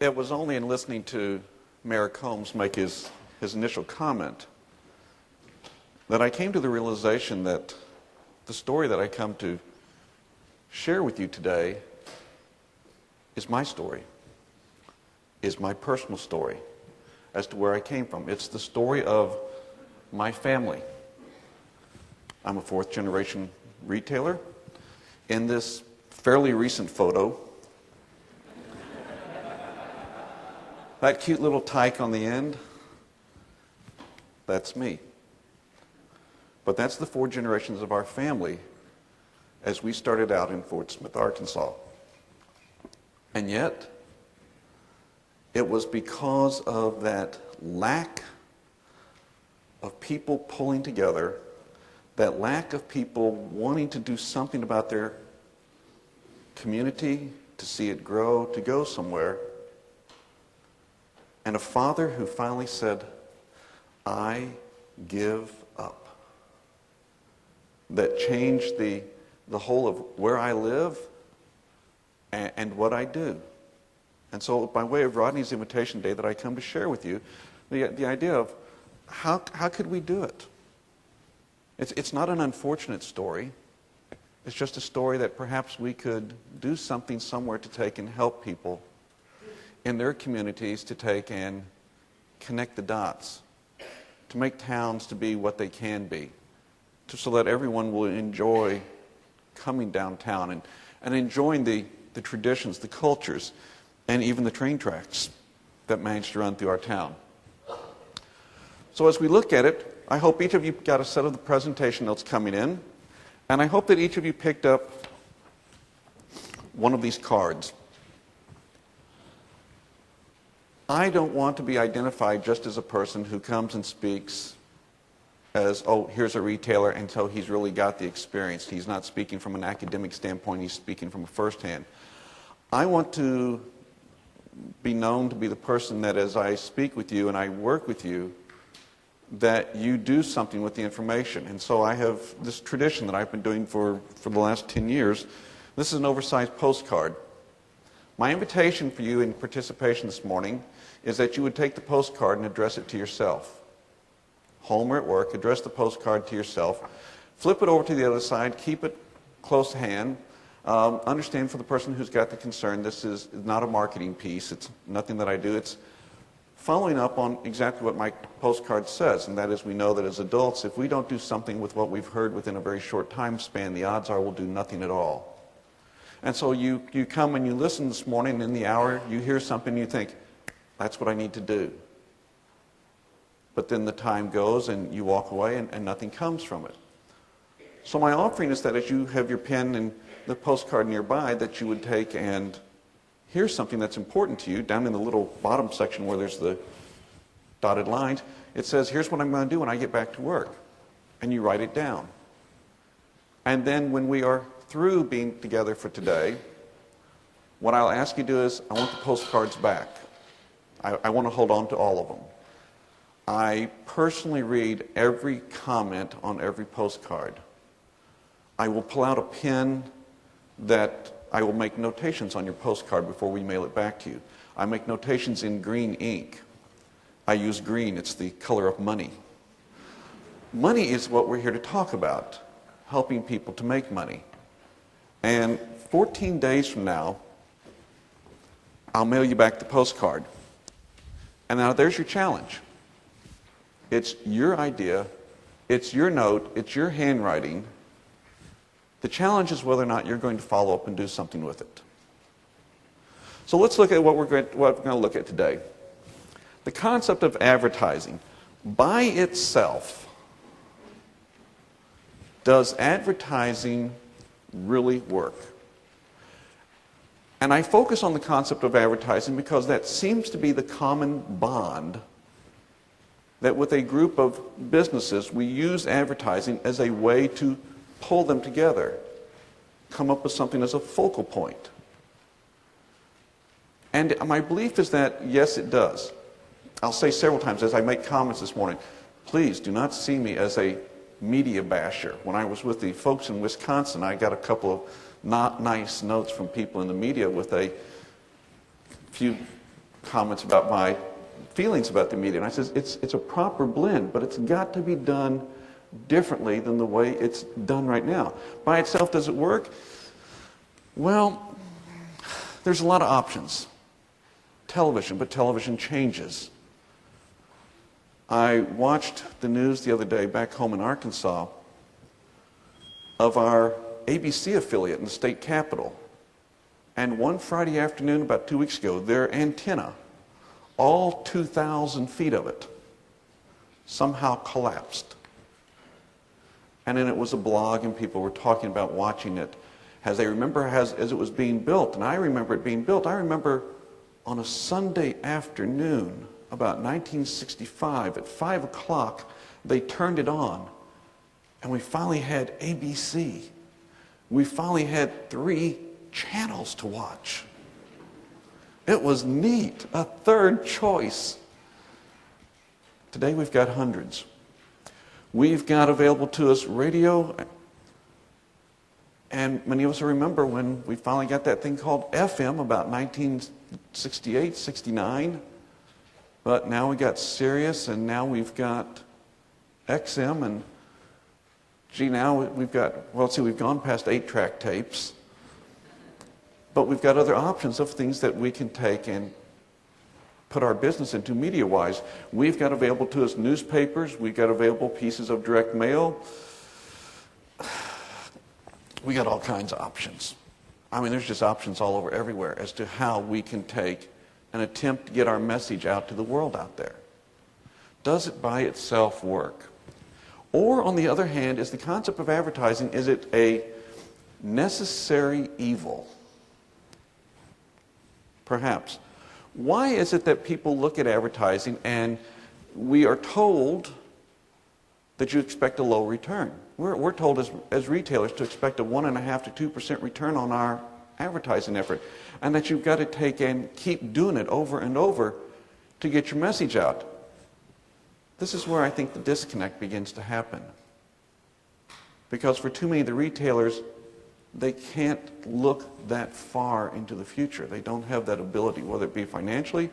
It was only in listening to Mayor Combs make his initial comment that I came to the realization that the story that I come to share with you today is my story, is my personal story as to where I came from. It's the story of my family. I'm a fourth-generation retailer. In this fairly recent photo, that cute little tyke on the end, that's me. But that's the 4 generations of our family as we started out in Fort Smith, Arkansas. And yet, it was because of that lack of people pulling together, that lack of people wanting to do something about their community, to see it grow, to go somewhere, and a father who finally said, I give up. That changed the whole of where I live and what I do. And so by way of Rodney's invitation today that I come to share with you, the idea of how could we do it? It's not an unfortunate story. It's just a story that perhaps we could do something somewhere to take and help people in their communities to take and connect the dots, to make towns to be what they can be, so that everyone will enjoy coming downtown and enjoying the traditions, the cultures, and even the train tracks that manage to run through our town. So as we look at it, I hope each of you got a set of the presentation notes coming in, and I hope that each of you picked up one of these cards. I don't want to be identified just as a person who comes and speaks as, oh, here's a retailer, until he's really got the experience. He's not speaking from an academic standpoint, he's speaking from a firsthand. I want to be known to be the person that as I speak with you and I work with you, that you do something with the information. And so I have this tradition that I've been doing for the last 10 years. This is an oversized postcard. My invitation for you in participation this morning is that you would take the postcard and address it to yourself. Home or at work, address the postcard to yourself. Flip it over to the other side, keep it close to hand. Understand for the person who's got the concern, this is not a marketing piece. It's nothing that I do. It's following up on exactly what my postcard says, and that is we know that as adults, if we don't do something with what we've heard within a very short time span, the odds are we'll do nothing at all. And so you come and you listen this morning, and in the hour you hear something and you think, that's what I need to do. But then the time goes and you walk away and nothing comes from it. So my offering is that as you have your pen and the postcard nearby, that you would take and here's something that's important to you. Down in the little bottom section where there's the dotted lines, it says, here's what I'm going to do when I get back to work. And you write it down. And then when we are through being together for today, what I'll ask you to do is, I want the postcards back. I want to hold on to all of them. I personally read every comment on every postcard. I will pull out a pen that I will make notations on your postcard before we mail it back to you. I make notations in green ink. I use green. It's the color of money. Money is what we're here to talk about, helping people to make money. And 14 days from now, I'll mail you back the postcard. And now there's your challenge. It's your idea, it's your note, it's your handwriting. The challenge is whether or not you're going to follow up and do something with it. So let's look at what we're going to look at today. The concept of advertising. By itself, does advertising really work? And I focus on the concept of advertising because that seems to be the common bond that with a group of businesses, we use advertising as a way to pull them together, come up with something as a focal point. And my belief is that, yes, it does. I'll say several times as I make comments this morning, please do not see me as a media basher. When I was with the folks in Wisconsin, I got a couple of not nice notes from people in the media with a few comments about my feelings about the media. And I says, it's a proper blend, but it's got to be done differently than the way it's done right now. By itself, does it work? Well, there's a lot of options. Television, but television changes. I watched the news the other day back home in Arkansas of our ABC affiliate in the state capitol. And one Friday afternoon, about 2 weeks ago, their antenna, all 2,000 feet of it, somehow collapsed. And then it was a blog, and people were talking about watching it as they remember as it was being built. And I remember it being built. I remember on a Sunday afternoon, about 1965, at 5 o'clock, they turned it on. And we finally had ABC. We finally had 3 channels to watch. It was neat, a third choice. Today we've got hundreds. We've got available to us radio, and many of us remember when we finally got that thing called FM about 1968, 69. But now we got Sirius, and now we've got XM, and gee, now we've got, well, see, we've gone past 8-track tapes. But we've got other options of things that we can take and put our business into media-wise. We've got available to us newspapers. We've got available pieces of direct mail. We got all kinds of options. I mean, there's just options all over everywhere as to how we can take and attempt to get our message out to the world out there. Does it by itself work? Or, on the other hand, is the concept of advertising, is it a necessary evil? Perhaps. Why is it that people look at advertising and we are told that you expect a low return? We're told as retailers to expect a 1.5% to 2% return on our advertising effort, and that you've got to take and keep doing it over and over to get your message out. This is where I think the disconnect begins to happen. Because for too many of the retailers, they can't look that far into the future. They don't have that ability, whether it be financially,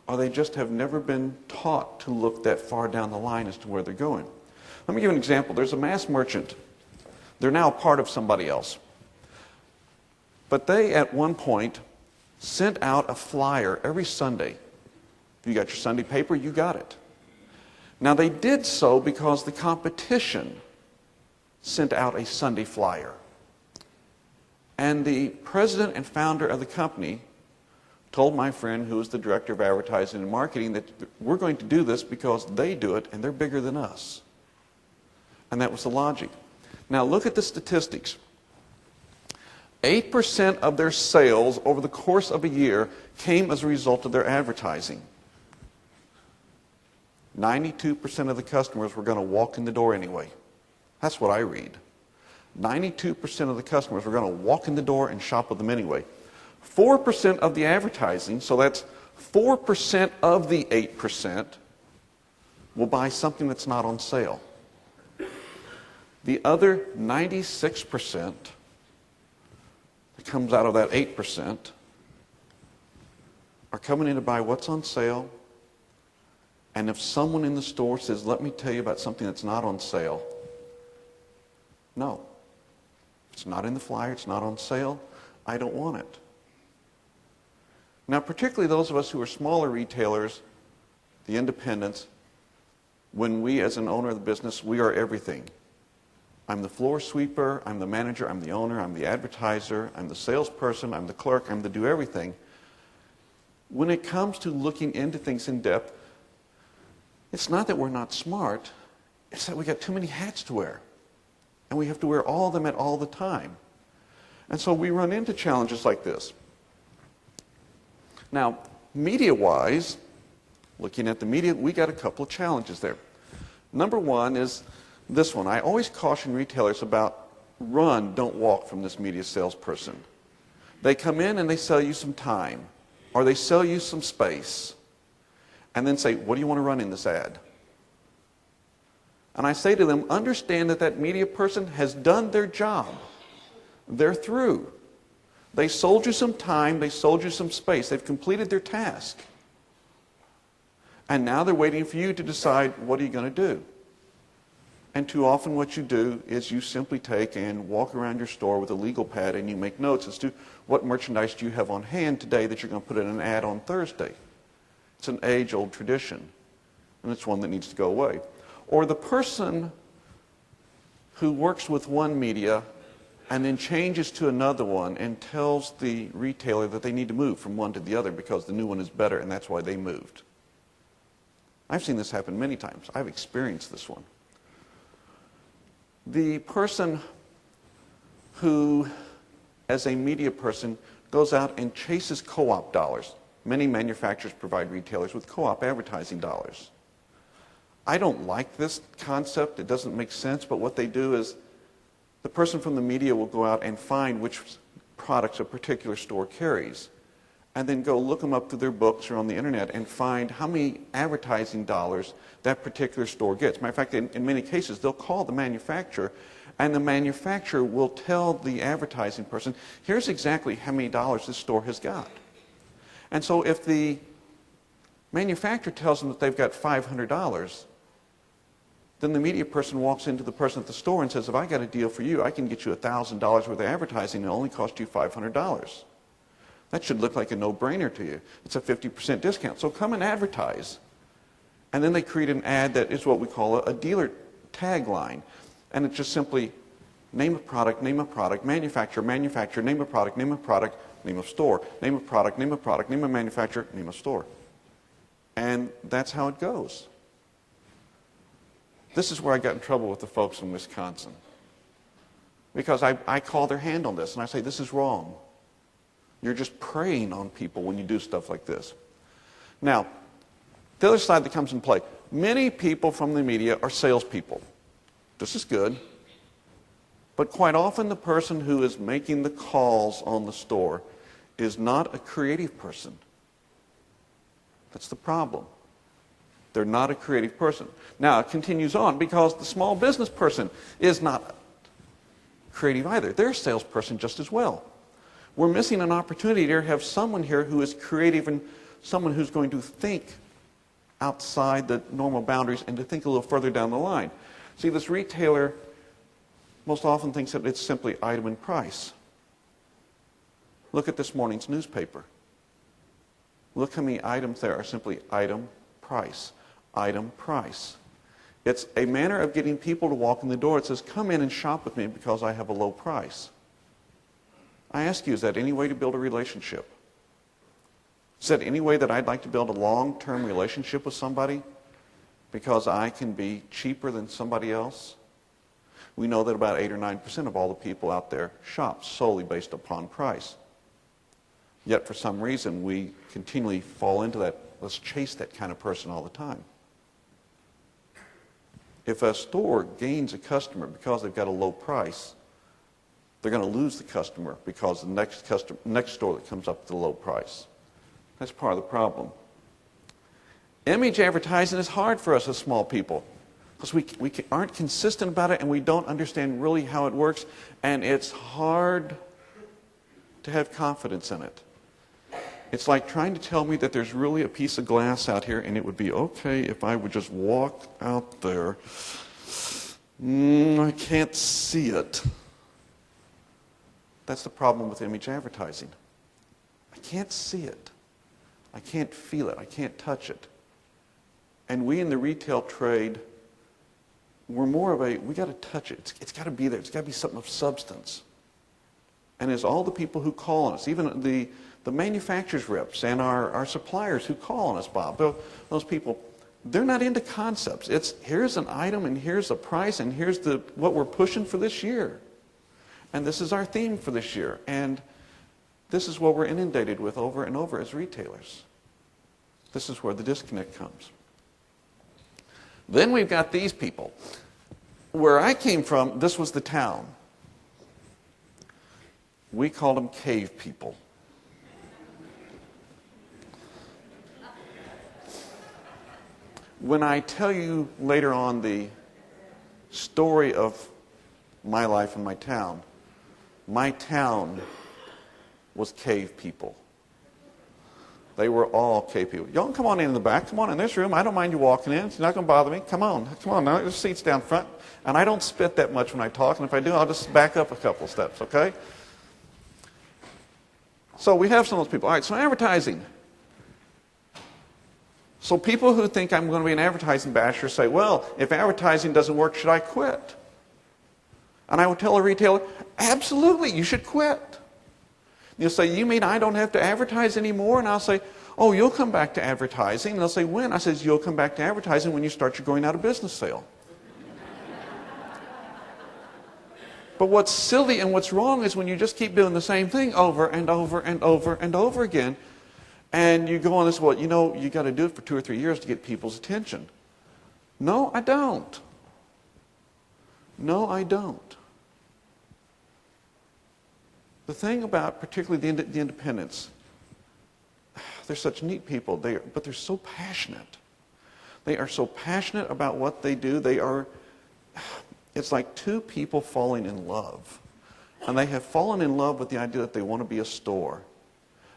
or they just have never been taught to look that far down the line as to where they're going. Let me give you an example. There's a mass merchant. They're now a part of somebody else. But they, at one point, sent out a flyer every Sunday. You got your Sunday paper, you got it. Now, they did so because the competition sent out a Sunday flyer. And the president and founder of the company told my friend, who was the director of advertising and marketing, that we're going to do this because they do it and they're bigger than us. And that was the logic. Now, look at the statistics. 8% of their sales over the course of a year came as a result of their advertising. 92% of the customers were going to walk in the door anyway. That's what I read. 92% of the customers were going to walk in the door and shop with them anyway. 4% of the advertising, so that's 4% of the 8%, will buy something that's not on sale. The other 96% that comes out of that 8% are coming in to buy what's on sale. And if someone in the store says, let me tell you about something that's not on sale, no. It's not in the flyer, it's not on sale, I don't want it. Now, particularly those of us who are smaller retailers, the independents, when we as an owner of the business, we are everything. I'm the floor sweeper, I'm the manager, I'm the owner, I'm the advertiser, I'm the salesperson, I'm the clerk, I'm the do everything. When it comes to looking into things in depth, it's not that we're not smart, it's that we got too many hats to wear. And we have to wear all of them at all the time. And so we run into challenges like this. Now, media-wise, looking at the media, we got a couple of challenges there. Number one is this one. I always caution retailers about run, don't walk from this media salesperson. They come in and they sell you some time, or they sell you some space, and then say, what do you want to run in this ad? And I say to them, understand that that media person has done their job. They're through. They sold you some time, they sold you some space, they've completed their task. And now they're waiting for you to decide, what are you going to do? And too often what you do is you simply take and walk around your store with a legal pad and you make notes as to what merchandise do you have on hand today that you're going to put in an ad on Thursday. It's an age-old tradition, and it's one that needs to go away. Or the person who works with one media and then changes to another one and tells the retailer that they need to move from one to the other because the new one is better and that's why they moved. I've seen this happen many times. I've experienced this one. The person who, as a media person, goes out and chases co-op dollars. Many manufacturers provide retailers with co-op advertising dollars. I don't like this concept. It doesn't make sense, but what they do is the person from the media will go out and find which products a particular store carries and then go look them up through their books or on the internet and find how many advertising dollars that particular store gets. Matter of fact, in many cases, they'll call the manufacturer, and the manufacturer will tell the advertising person, here's exactly how many dollars this store has got. And so if the manufacturer tells them that they've got $500, then the media person walks into the person at the store and says, if I got a deal for you, I can get you $1,000 worth of advertising and it only cost you $500. That should look like a no-brainer to you. It's a 50% discount. So come and advertise. And then they create an ad that is what we call a dealer tagline. And it's just simply name a product, manufacturer, name a product, name a store, name a product, name a manufacturer, name a store. And that's how it goes. This is where I got in trouble with the folks in Wisconsin. Because I call their hand on this and I say, this is wrong. You're just preying on people when you do stuff like this. Now, the other side that comes in play, many people from the media are salespeople. This is good. But quite often the person who is making the calls on the store is not a creative person. That's the problem. They're not a creative person. Now, it continues on because the small business person is not creative either. They're a salesperson just as well. We're missing an opportunity to have someone here who is creative and someone who's going to think outside the normal boundaries and to think a little further down the line. See, this retailer most often thinks that it's simply item and price. Look at this morning's newspaper. Look how many items there are simply item, price, item, price. It's a manner of getting people to walk in the door. It says, come in and shop with me because I have a low price. I ask you, is that any way to build a relationship? Is that any way that I'd like to build a long-term relationship with somebody because I can be cheaper than somebody else? We know that about 8 or 9% of all the people out there shop solely based upon price. Yet for some reason we continually fall into that, let's chase that kind of person all the time. If a store gains a customer because they've got a low price, they're going to lose the customer because the next store that comes up with the low price. That's part of the problem. Image advertising is hard for us as small people because we aren't consistent about it and we don't understand really how it works, and it's hard to have confidence in it. It's like trying to tell me that there's really a piece of glass out here and it would be okay if I would just walk out there. I can't see it. That's the problem with image advertising. I can't see it. I can't feel it. I can't touch it. And we in the retail trade, we're more of we got to touch it. It's got to be there. It's got to be something of substance. And as all the people who call on us, even the manufacturers reps and our suppliers who call on us, Bob, those people, they're not into concepts. It's here's an item and here's a price and here's what we're pushing for this year. And this is our theme for this year. And this is what we're inundated with over and over as retailers. This is where the disconnect comes. Then we've got these people. Where I came from, this was the town. We called them cave people. When I tell you later on the story of my life in my town was cave people. They were all K people. Y'all come on in the back. Come on in this room. I don't mind you walking in. It's not going to bother me. Come on. Come on. Now, there's seats down front. And I don't spit that much when I talk. And if I do, I'll just back up a couple steps, okay? So we have some of those people. All right, so advertising. So people who think I'm going to be an advertising basher say, well, if advertising doesn't work, should I quit? And I would tell a retailer, absolutely, you should quit. You'll say, you mean I don't have to advertise anymore? And I'll say, oh, you'll come back to advertising. And they'll say, when? I says, you'll come back to advertising when you start your going out of business sale. But what's silly and what's wrong is when you just keep doing the same thing over and over and over and over again, and you go on this, well, you know, you got to do it for 2 or 3 years to get people's attention. No, I don't. No, I don't. The thing about particularly the independents, they're such neat people, but they're so passionate. They are so passionate about what they do. It's like two people falling in love. And they have fallen in love with the idea that they want to be a store.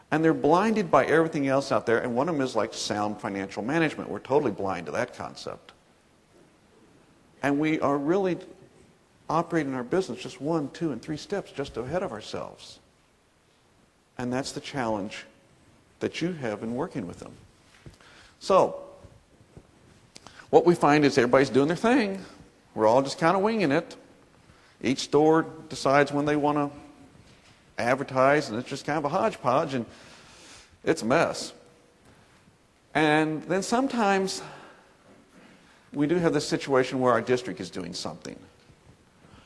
And they're blinded by everything else out there. And one of them is like sound financial management. We're totally blind to that concept. And we are really operating our business just 1, 2, and 3 steps just ahead of ourselves. And that's the challenge that you have in working with them. So, what we find is everybody's doing their thing. We're all just kind of winging it. Each store decides when they want to advertise, and it's just kind of a hodgepodge, and it's a mess. And then sometimes we do have this situation where our district is doing something.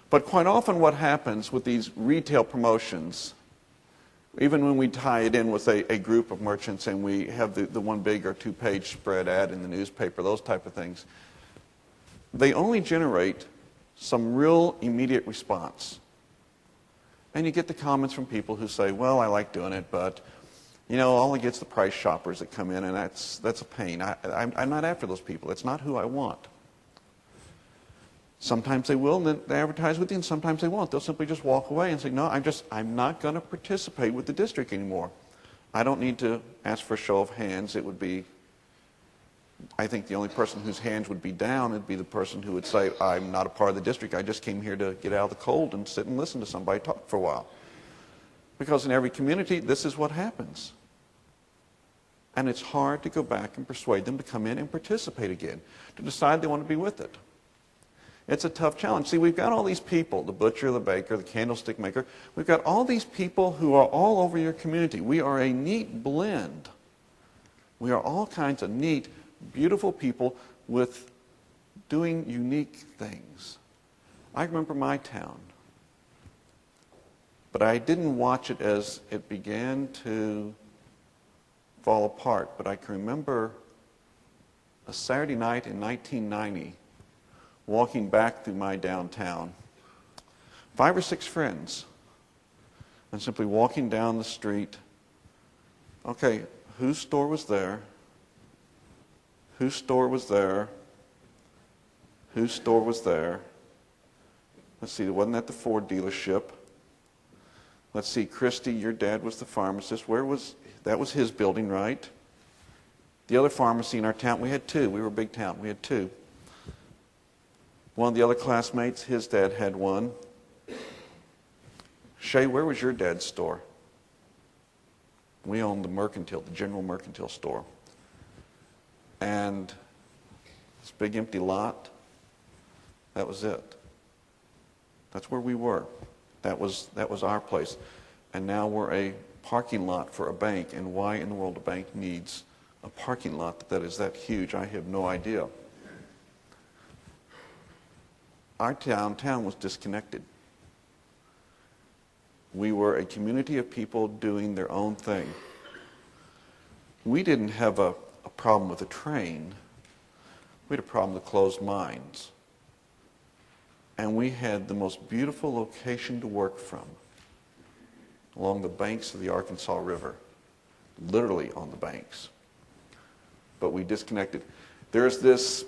But quite often what happens with these retail promotions, even when we tie it in with a group of merchants and we have the one big or 2-page spread ad in the newspaper, those type of things, they only generate some real immediate response. And you get the comments from people who say, well, I like doing it, but you know, all I get's the price shoppers that come in, and that's a pain. I'm not after those people. It's not who I want. Sometimes they will, and then they advertise with you, and sometimes they won't. They'll simply just walk away and say, no, I'm not going to participate with the district anymore. I don't need to ask for a show of hands. It would be, I think the only person whose hands would be down would be the person who would say, I'm not a part of the district. I just came here to get out of the cold and sit and listen to somebody talk for a while. Because in every community, this is what happens. And it's hard to go back and persuade them to come in and participate again, to decide they want to be with it. It's a tough challenge. See, we've got all these people, the butcher, the baker, the candlestick maker. We've got all these people who are all over your community. We are a neat blend. We are all kinds of neat, beautiful people with doing unique things. I remember my town, but I didn't watch it as it began to fall apart. But I can remember a Saturday night in 1990, walking back through my downtown, 5 or 6 friends, and simply walking down the street. Okay, whose store was there? Whose store was there? Whose store was there? Let's see, it wasn't at the Ford dealership. Let's see, Christy, your dad was the pharmacist. That was his building, right? The other pharmacy in our town, we had 2. We were a big town. We had 2. One of the other classmates, his dad had one. Shay, where was your dad's store? We owned the General Mercantile store. And this big empty lot, that was it. That's where we were. That was our place. And now we're a parking lot for a bank. And why in the world a bank needs a parking lot that is that huge, I have no idea. Our downtown was disconnected. We were a community of people doing their own thing. We didn't have a problem with a train. We had a problem with closed minds. And we had the most beautiful location to work from, along the banks of the Arkansas River, literally on the banks. But we disconnected. There's this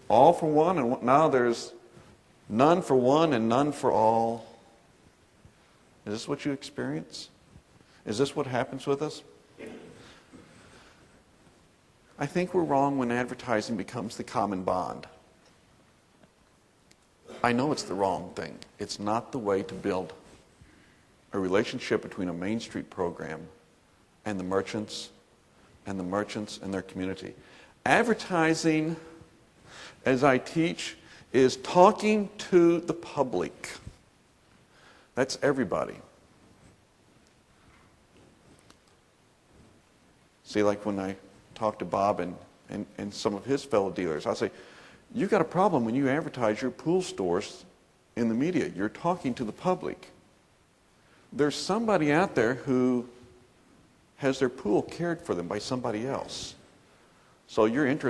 all for one, and now there's none for one and none for all. Is this what you experience? Is this what happens with us? I think we're wrong when advertising becomes the common bond. I know it's the wrong thing. It's not the way to build a relationship between a Main Street program and the merchants and their community. Advertising, as I teach, is talking to the public. That's everybody. See, like when I talk to Bob and some of his fellow dealers, I say, you got a problem when you advertise your pool stores in the media. You're talking to the public. There's somebody out there who has their pool cared for them by somebody else. So your ad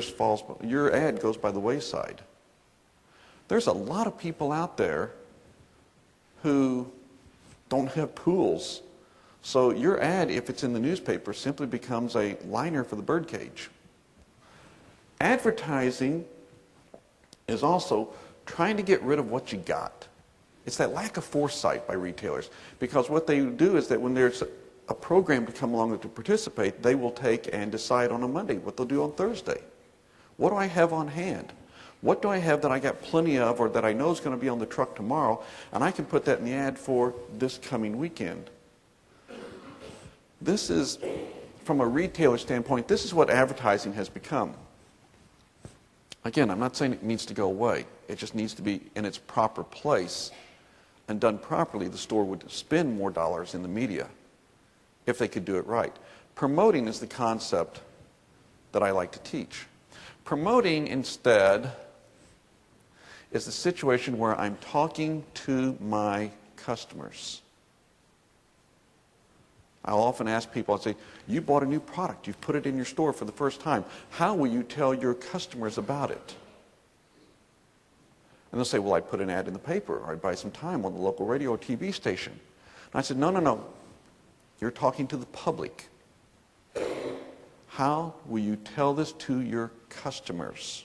goes by the wayside. There's a lot of people out there who don't have pools. So your ad, if it's in the newspaper, simply becomes a liner for the birdcage. Advertising is also trying to get rid of what you got. It's that lack of foresight by retailers. Because what they do is that when there's a program to come along to participate, they will take and decide on a Monday what they'll do on Thursday. What do I have on hand? What do I have that I got plenty of or that I know is going to be on the truck tomorrow, and I can put that in the ad for this coming weekend? This is, from a retailer standpoint, this is what advertising has become. Again, I'm not saying it needs to go away. It just needs to be in its proper place, and done properly, the store would spend more dollars in the media if they could do it right. Promoting is the concept that I like to teach. Promoting, instead, is the situation where I'm talking to my customers. I'll often ask people, I'll say, you bought a new product, you've put it in your store for the first time. How will you tell your customers about it? And they'll say, well, I'd put an ad in the paper, or I'd buy some time on the local radio or TV station. And I said, no. You're talking to the public. How will you tell this to your customers?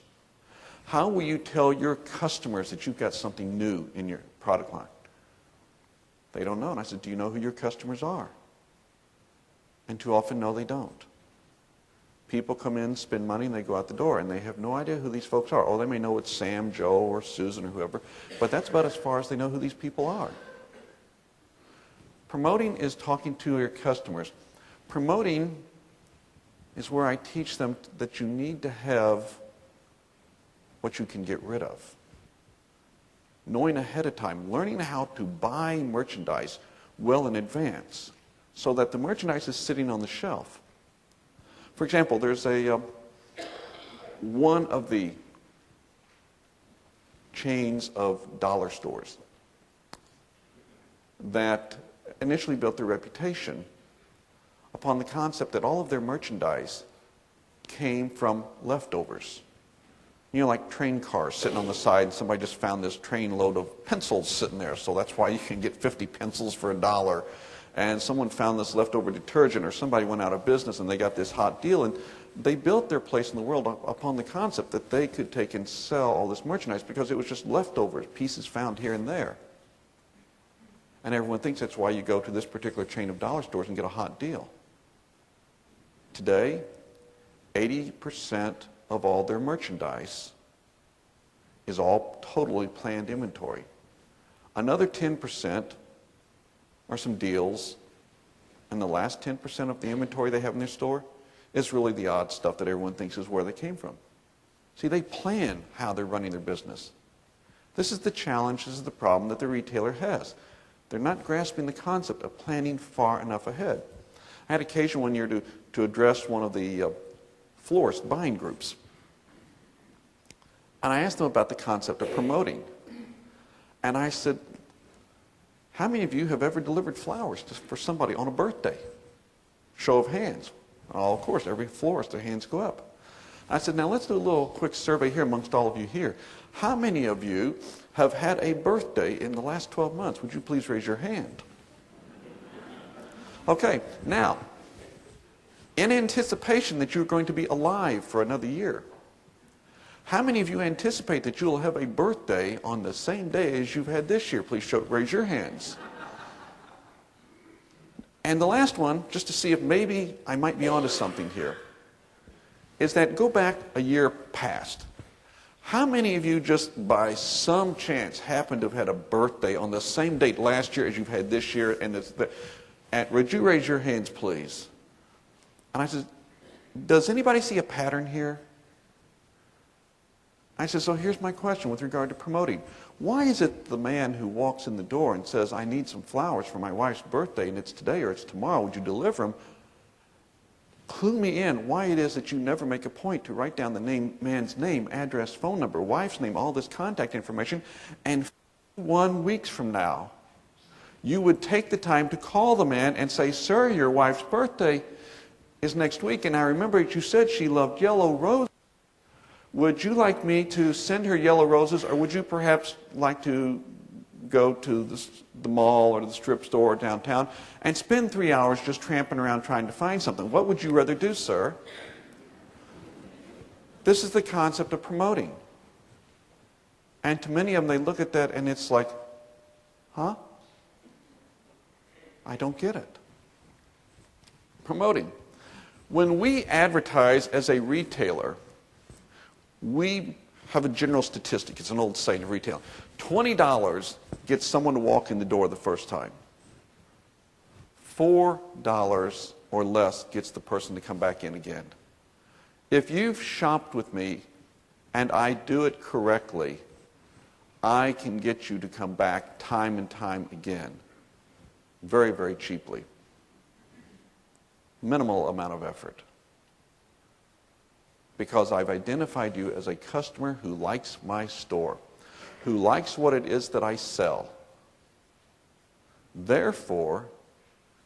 How will you tell your customers that you've got something new in your product line? They don't know. And I said, do you know who your customers are? And too often, no, they don't. People come in, spend money, and they go out the door, and they have no idea who these folks are. Oh, they may know it's Sam, Joe, or Susan, or whoever, but that's about as far as they know who these people are. Promoting is talking to your customers. Promoting is where I teach them that you need to have what you can get rid of. Knowing ahead of time, learning how to buy merchandise well in advance so that the merchandise is sitting on the shelf. For example, there's one of the chains of dollar stores that initially built their reputation upon the concept that all of their merchandise came from leftovers. You know, like train cars sitting on the side, somebody just found this train load of pencils sitting there, so that's why you can get 50 pencils for $1. And someone found this leftover detergent, or somebody went out of business and they got this hot deal, and they built their place in the world upon the concept that they could take and sell all this merchandise because it was just leftovers, pieces found here and there. And everyone thinks that's why you go to this particular chain of dollar stores and get a hot deal. Today, 80% of all their merchandise is all totally planned inventory. Another 10% are some deals, and the last 10% of the inventory they have in their store is really the odd stuff that everyone thinks is where they came from. See, they plan how they're running their business. This is the challenge, this is the problem that the retailer has. They're not grasping the concept of planning far enough ahead. I had occasion one year to address one of the florist buying groups. And I asked them about the concept of promoting. And I said, how many of you have ever delivered flowers for somebody on a birthday? Show of hands. Oh, of course, every florist, their hands go up. I said, now let's do a little quick survey here amongst all of you here. How many of you have had a birthday in the last 12 months? Would you please raise your hand? Okay, now, in anticipation that you're going to be alive for another year, how many of you anticipate that you'll have a birthday on the same day as you've had this year? Please raise your hands. And the last one, just to see if maybe I might be onto something here. is that go back a year past. How many of you just by some chance happen to have had a birthday on the same date last year as you've had this year? And would you raise your hands, please? And I said, does anybody see a pattern here? I said, so here's my question with regard to promoting. Why is it the man who walks in the door and says, I need some flowers for my wife's birthday, and it's today or it's tomorrow, would you deliver them? Clue me in why it is that you never make a point to write down the man's name, address, phone number, wife's name, all this contact information, and 1 week from now, you would take the time to call the man and say, sir, your wife's birthday is next week, and I remember you said she loved yellow roses. Would you like me to send her yellow roses, or would you perhaps like to go to the mall or the strip store downtown and spend 3 hours just tramping around trying to find something? What would you rather do, sir? This is the concept of promoting. And to many of them, they look at that and it's like, huh? I don't get it. Promoting. When we advertise as a retailer, we have a general statistic. It's an old saying of retail. $20 gets someone to walk in the door the first time. $4 or less gets the person to come back in again. If you've shopped with me and I do it correctly, I can get you to come back time and time again. Very, very cheaply. Minimal amount of effort. Because I've identified you as a customer who likes my store, who likes what it is that I sell. Therefore,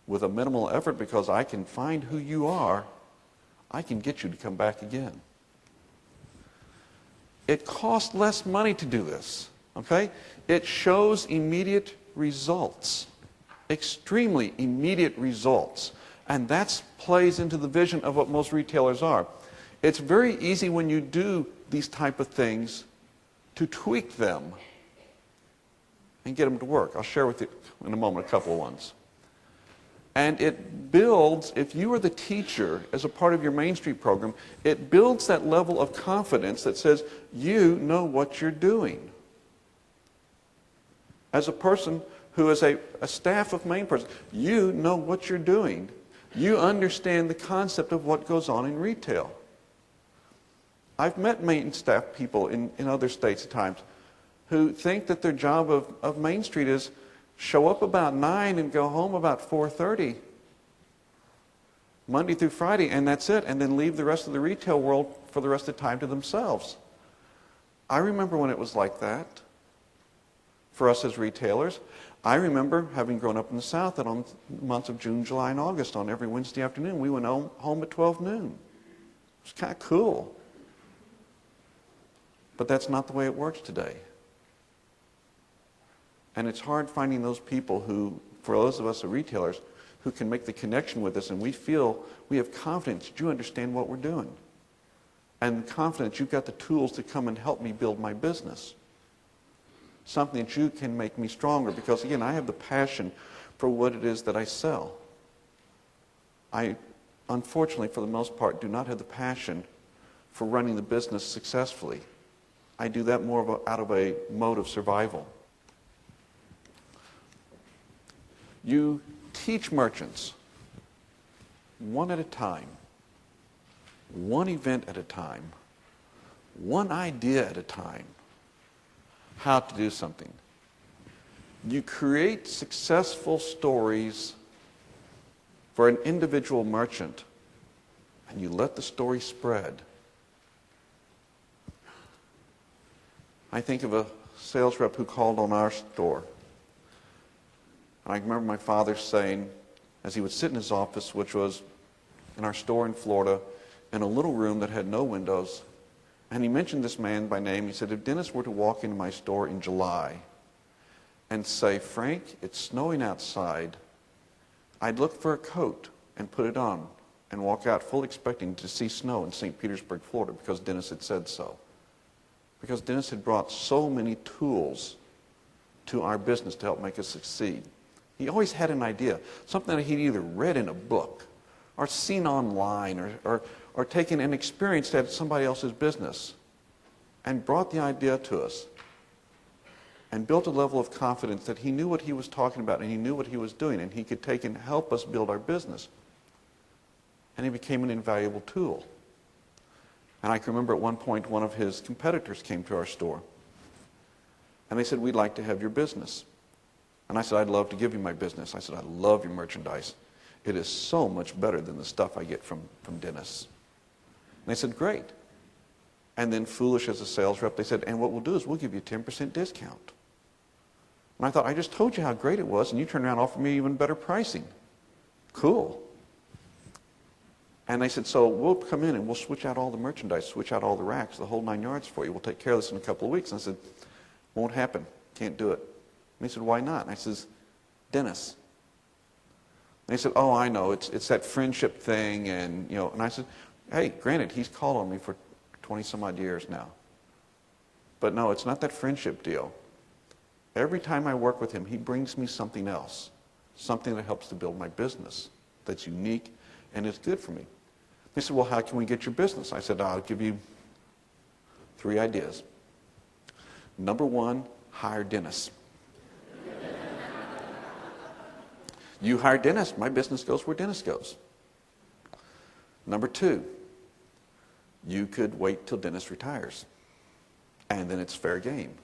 with a minimal effort, because I can find who you are, I can get you to come back again. It costs less money to do this, okay? It shows immediate results, extremely immediate results. And that plays into the vision of what most retailers are. It's very easy when you do these type of things to tweak them and get them to work. I'll share with you in a moment a couple of ones. And it builds, if you are the teacher as a part of your Main Street program, it builds that level of confidence that says you know what you're doing. As a person who is a staff of Main person, you know what you're doing. You understand the concept of what goes on in retail. I've met Main staff people in other states at times who think that their job of Main Street is show up about 9 and go home about 4:30, Monday through Friday, and that's it, and then leave the rest of the retail world for the rest of the time to themselves. I remember when it was like that for us as retailers. I remember having grown up in the South that on the months of June, July, and August, on every Wednesday afternoon, we went home at 12 noon. It was kind of cool. But that's not the way it works today. And it's hard finding those people who, for those of us as retailers, who can make the connection with us and we feel we have confidence that you understand what we're doing. And confidence you've got the tools to come and help me build my business. Something that you can make me stronger because, again, I have the passion for what it is that I sell. I, unfortunately, for the most part, do not have the passion for running the business successfully. I do that more out of a mode of survival. You teach merchants one at a time, one event at a time, one idea at a time, how to do something. You create successful stories for an individual merchant, and you let the story spread. I think of a sales rep who called on our store. I remember my father saying, as he would sit in his office, which was in our store in Florida, in a little room that had no windows, and he mentioned this man by name. He said, if Dennis were to walk into my store in July and say, Frank, it's snowing outside, I'd look for a coat and put it on and walk out full expecting to see snow in St. Petersburg, Florida, because Dennis had said so. Because Dennis had brought so many tools to our business to help make us succeed. He always had an idea, something that he'd either read in a book or seen online or or taken an experience at somebody else's business and brought the idea to us and built a level of confidence that he knew what he was talking about and he knew what he was doing and he could take and help us build our business. And he became an invaluable tool. And I can remember at one point one of his competitors came to our store and they said, "We'd like to have your business." And I said, "I'd love to give you my business." I said, "I love your merchandise. It is so much better than the stuff I get from Dennis." And they said, "Great." And then, foolish as a sales rep, they said, "And what we'll do is we'll give you a 10% discount." And I thought, I just told you how great it was, and you turned around and offered me even better pricing. Cool. And they said, "So we'll come in and we'll switch out all the merchandise, switch out all the racks, the whole 9 yards for you. We'll take care of this in a couple of weeks." And I said, "Won't happen. Can't do it." And they said, "Why not?" And I says, "Dennis." And they said, "Oh, I know. It's that friendship thing." And, and I said, "Hey, granted, he's called on me for 20 some odd years now. But no, it's not that friendship deal. Every time I work with him, he brings me something else, something that helps to build my business, that's unique and is good for me." They said, "Well, how can we get your business?" I said, "I'll give you 3 ideas. Number 1, hire Dennis. You hire Dennis, my business goes where Dennis goes. Number 2, you could wait till Dennis retires, and then it's fair game."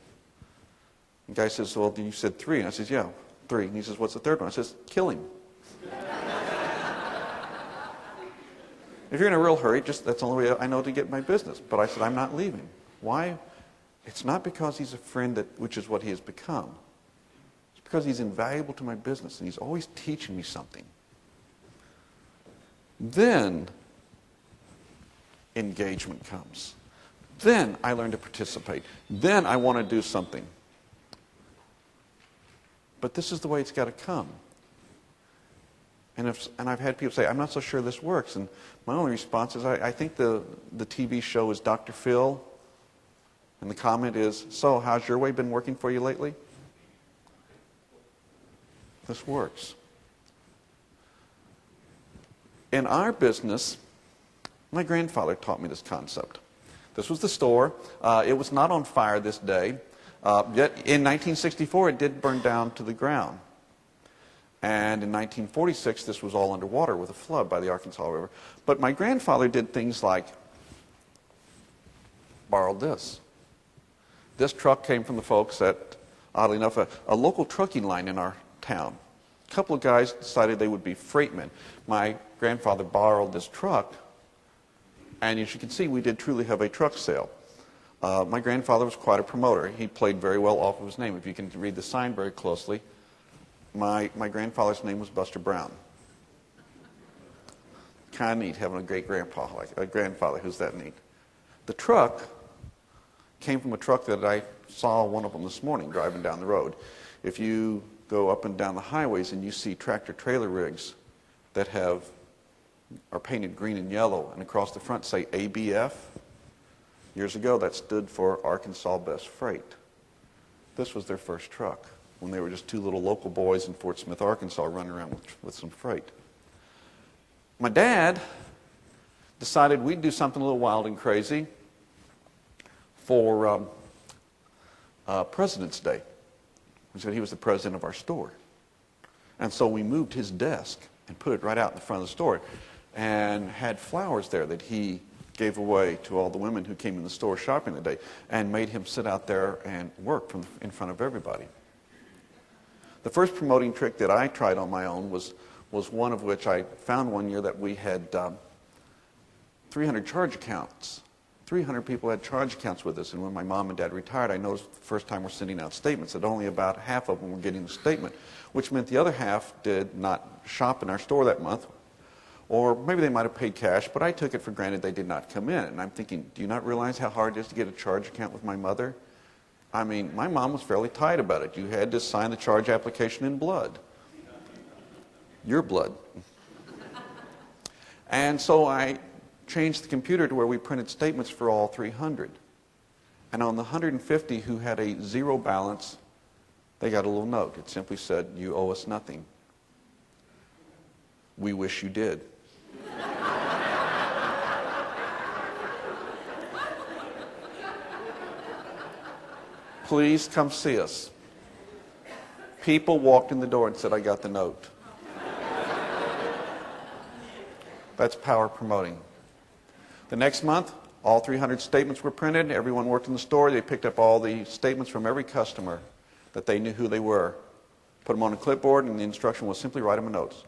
The guy says, "Well, you said 3. And I says, "Yeah, 3. And he says, "What's the third one?" I says, "Kill him." If you're in a real hurry, that's the only way I know to get my business. But I said, "I'm not leaving." Why? It's not because he's a friend, which is what he has become. It's because he's invaluable to my business, and he's always teaching me something. Then engagement comes. Then I learn to participate. Then I want to do something. But this is the way it's got to come. And I've had people say, "I'm not so sure this works." And my only response is, I think the TV show is Dr. Phil. And the comment is, "So, how's your way been working for you lately?" This works. In our business, my grandfather taught me this concept. This was the store. It was not on fire this day. Yet in 1964, it did burn down to the ground. And in 1946, this was all underwater with a flood by the Arkansas River. But my grandfather did things like borrowed this. This truck came from the folks at, oddly enough, a local trucking line in our town. A couple of guys decided they would be freightmen. My grandfather borrowed this truck, and as you can see, we did truly have a truck sale. My grandfather was quite a promoter. He played very well off of his name. If you can read the sign very closely, my grandfather's name was Buster Brown. Kind of neat having a great grandpa, like a grandfather who's that neat. The truck came from a truck that I saw one of them this morning driving down the road. If you go up and down the highways and you see tractor trailer rigs that are painted green and yellow and across the front say ABF, years ago that stood for Arkansas Best Freight. This was their first truck when they were just 2 little local boys in Fort Smith, Arkansas, running around with some freight. My dad decided we'd do something a little wild and crazy for President's Day. He said he was the president of our store. And so we moved his desk and put it right out in the front of the store and had flowers there that he gave away to all the women who came in the store shopping that day and made him sit out there and work in front of everybody. The first promoting trick that I tried on my own was one of which I found one year that we had 300 charge accounts. 300 people had charge accounts with us, and when my mom and dad retired, I noticed the first time we're sending out statements that only about half of them were getting a statement, which meant the other half did not shop in our store that month, or maybe they might have paid cash, but I took it for granted they did not come in. And I'm thinking, do you not realize how hard it is to get a charge account with my mother? I mean, my mom was fairly tight about it. You had to sign the charge application in blood. Your blood. And so I changed the computer to where we printed statements for all 300. And on the 150 who had a 0 balance, they got a little note. It simply said, "You owe us nothing. We wish you did." Please come see us. People walked in the door and said, I got the note. That's power promoting. The next month, all 300 statements were printed. Everyone worked in the store. They picked up all the statements from every customer that they knew who they were, put them on a clipboard, and the instruction was simply write them a note,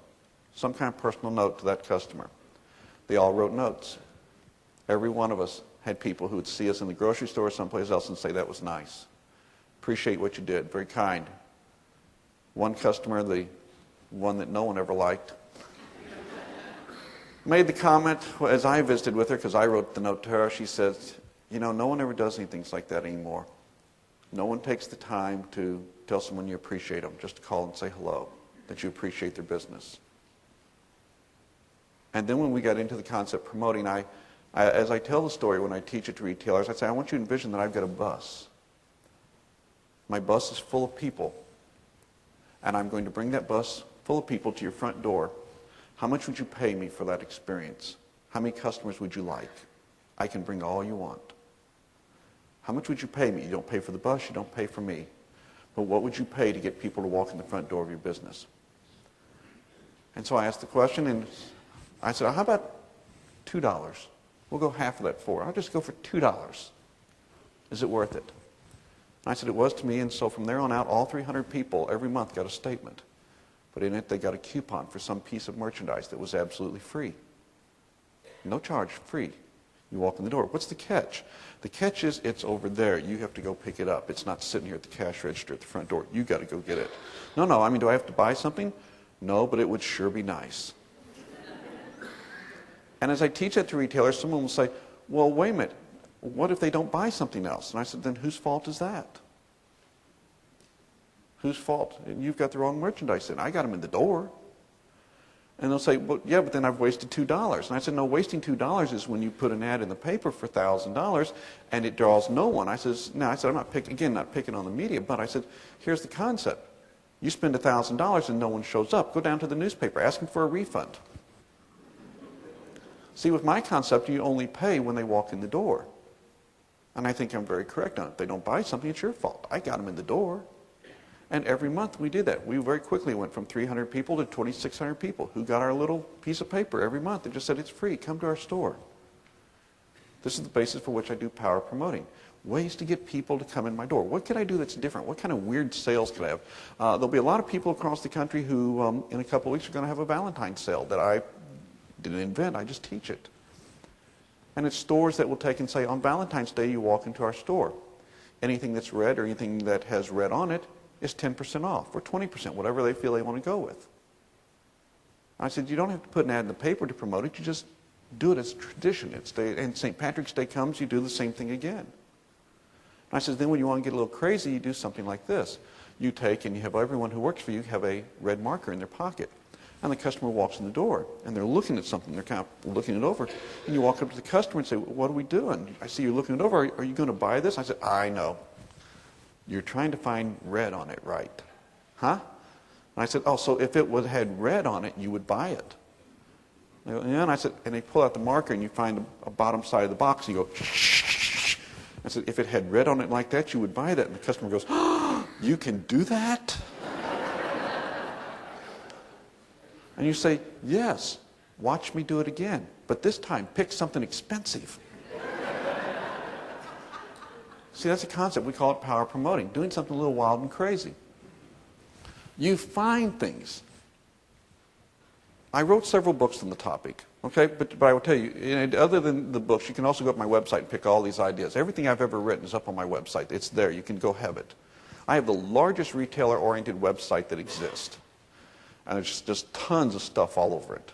some kind of personal note to that customer. They all wrote notes. Every one of us had people who would see us in the grocery store or someplace else and say, that was nice. Appreciate what you did. Very kind. One customer, the one that no one ever liked, made the comment as I visited with her, because I wrote the note to her. She says, you know, no one ever does anything like that anymore. No one takes the time to tell someone you appreciate them, just to call and say hello, that you appreciate their business. And then when we got into the concept promoting, as I tell the story when I teach it to retailers, I say, I want you to envision that I've got a bus. My bus is full of people, and I'm going to bring that bus full of people to your front door. How much would you pay me for that experience? How many customers would you like? I can bring all you want. How much would you pay me? You don't pay for the bus, you don't pay for me. But what would you pay to get people to walk in the front door of your business? And so I asked the question, and I said, how about $2? We'll go half of that for. I'll just go for $2. Is it worth it? And I said it was to me, and so from there on out, all 300 people every month got a statement. But in it, they got a coupon for some piece of merchandise that was absolutely free. No charge, free. You walk in the door. What's the catch? The catch is it's over there. You have to go pick it up. It's not sitting here at the cash register at the front door. You got to go get it. No, I mean, do I have to buy something? No, but it would sure be nice. And as I teach that to retailers, someone will say, well, wait a minute. What if they don't buy something else? And I said, then whose fault is that? Whose fault? And you've got the wrong merchandise in. I got them in the door. And they'll say, well, yeah, but then I've wasted $2. And I said, no, wasting $2 is when you put an ad in the paper for $1,000 and it draws no one. I said, I'm not picking on the media, but I said, here's the concept. You spend $1,000 and no one shows up. Go down to the newspaper, ask them for a refund. See, with my concept, you only pay when they walk in the door. And I think I'm very correct on it. If they don't buy something, it's your fault. I got them in the door. And every month we did that. We very quickly went from 300 people to 2,600 people who got our little piece of paper every month. They just said, it's free. Come to our store. This is the basis for which I do power promoting. Ways to get people to come in my door. What can I do that's different? What kind of weird sales can I have? There'll be a lot of people across the country who, in a couple of weeks, are going to have a Valentine's sale that I didn't invent. I just teach it. And it's stores that will take and say, on Valentine's Day, you walk into our store. Anything that's red or anything that has red on it is 10% off or 20%, whatever they feel they want to go with. I said, you don't have to put an ad in the paper to promote it. You just do it as a tradition. And St. Patrick's Day comes, you do the same thing again. And I said, then when you want to get a little crazy, you do something like this. You take and you have everyone who works for you have a red marker in their pocket. And the customer walks in the door, and they're looking at something. They're kind of looking it over. And you walk up to the customer and say, what are we doing? I see you're looking it over. Are you going to buy this? I said, I know. You're trying to find red on it, right? Huh? And I said, oh, so if it had red on it, you would buy it. They go, yeah, and I said, and they pull out the marker, and you find a bottom side of the box, and you go, shh. I said, if it had red on it like that, you would buy that. And the customer goes, oh, you can do that? And you say, yes, watch me do it again. But this time, pick something expensive. See, that's a concept. We call it power promoting, doing something a little wild and crazy. You find things. I wrote several books on the topic, okay? But I will tell you, other than the books, you can also go to my website and pick all these ideas. Everything I've ever written is up on my website. It's there. You can go have it. I have the largest retailer-oriented website that exists. And there's just tons of stuff all over it.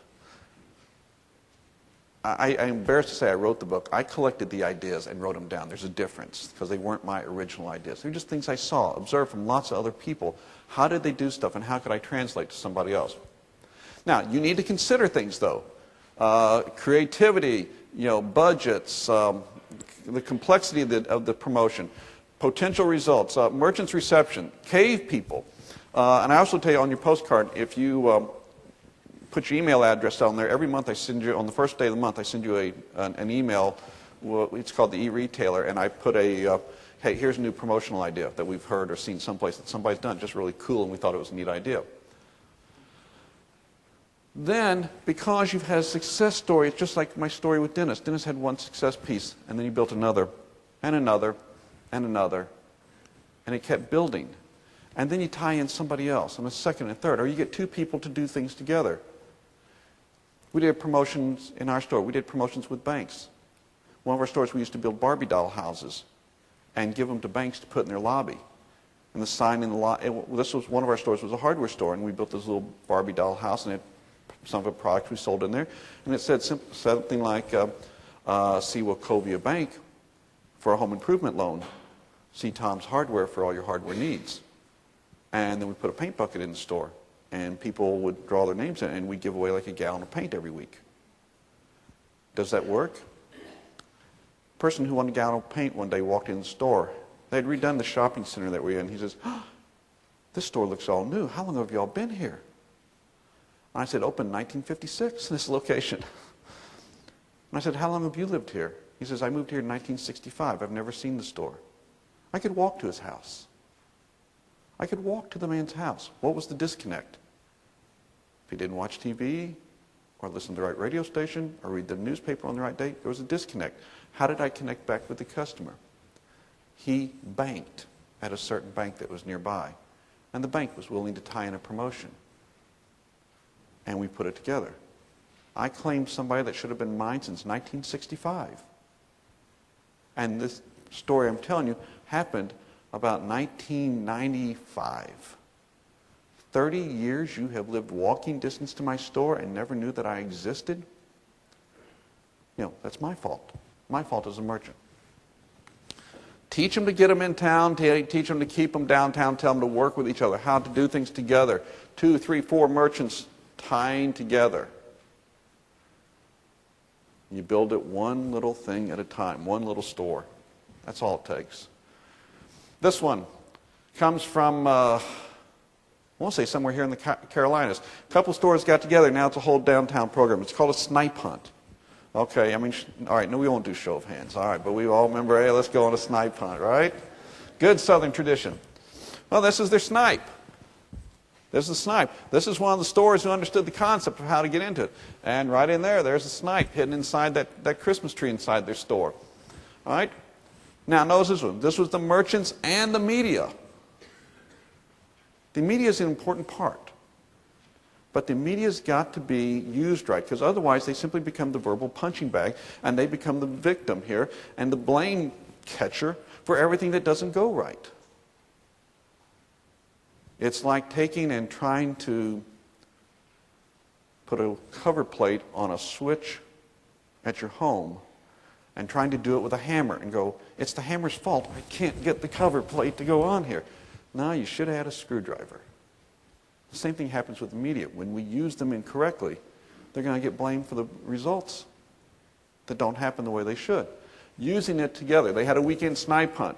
I'm embarrassed to say I wrote the book. I collected the ideas and wrote them down. There's a difference because they weren't my original ideas. They're just things I saw, observed from lots of other people. How did they do stuff and how could I translate to somebody else? Now, you need to consider things, though. Creativity, budgets, the complexity of the promotion, potential results, merchant's reception, cave people. And I also tell you on your postcard, if you put your email address down there, every month I send you, on the first day of the month, I send you an email. It's called the e-retailer, and I put hey, here's a new promotional idea that we've heard or seen someplace that somebody's done, just really cool, and we thought it was a neat idea. Then, because you've had a success story, it's just like my story with Dennis. Dennis had one success piece, and then he built another, and another, and another, and it kept building. And then you tie in somebody else, and a second and third, or you get two people to do things together. We did promotions in our store. We did promotions with banks. One of our stores, we used to build Barbie doll houses and give them to banks to put in their lobby. And the sign in the lobby, this was one of our stores, was a hardware store, and we built this little Barbie doll house, and some of the products we sold in there. And it said something like, see Wachovia Bank for a home improvement loan. See Tom's Hardware for all your hardware needs. And then we put a paint bucket in the store, and people would draw their names in, and we'd give away like a gallon of paint every week. Does that work? A person who wanted a gallon of paint one day walked in the store. They had redone the shopping center that we were in. He says, oh, this store looks all new. How long have you all been here? And I said, opened in 1956 in this location. And I said, how long have you lived here? He says, I moved here in 1965. I've never seen the store. I could walk to his house. I could walk to the man's house. What was the disconnect? If he didn't watch TV, or listen to the right radio station, or read the newspaper on the right date, there was a disconnect. How did I connect back with the customer? He banked at a certain bank that was nearby, and the bank was willing to tie in a promotion. And we put it together. I claimed somebody that should have been mine since 1965. And this story I'm telling you happened about 1995. 30 years you have lived walking distance to my store and never knew that I existed? You know, that's my fault. My fault as a merchant. Teach them to get them in town, teach them to keep them downtown, tell them to work with each other, how to do things together. 2, 3, 4 merchants tying together. You build it one little thing at a time, one little store. That's all it takes. This one comes from, I want to say somewhere here in the Carolinas. A couple stores got together. Now it's a whole downtown program. It's called a snipe hunt. Okay, I mean, all right, no, we won't do show of hands. All right, but we all remember, hey, let's go on a snipe hunt, right? Good Southern tradition. Well, this is their snipe. This is the snipe. This is one of the stores who understood the concept of how to get into it. And right in there, there's a snipe hidden inside that Christmas tree inside their store. All right? Now, notice this one. This was the merchants and the media. The media is an important part. But the media's got to be used right, because otherwise they simply become the verbal punching bag, and they become the victim here and the blame catcher for everything that doesn't go right. It's like taking and trying to put a cover plate on a switch at your home and trying to do it with a hammer and go, it's the hammer's fault, I can't get the cover plate to go on here. No, you should have had a screwdriver. The same thing happens with the media. When we use them incorrectly, they're going to get blamed for the results that don't happen the way they should. Using it together. They had a weekend snipe hunt.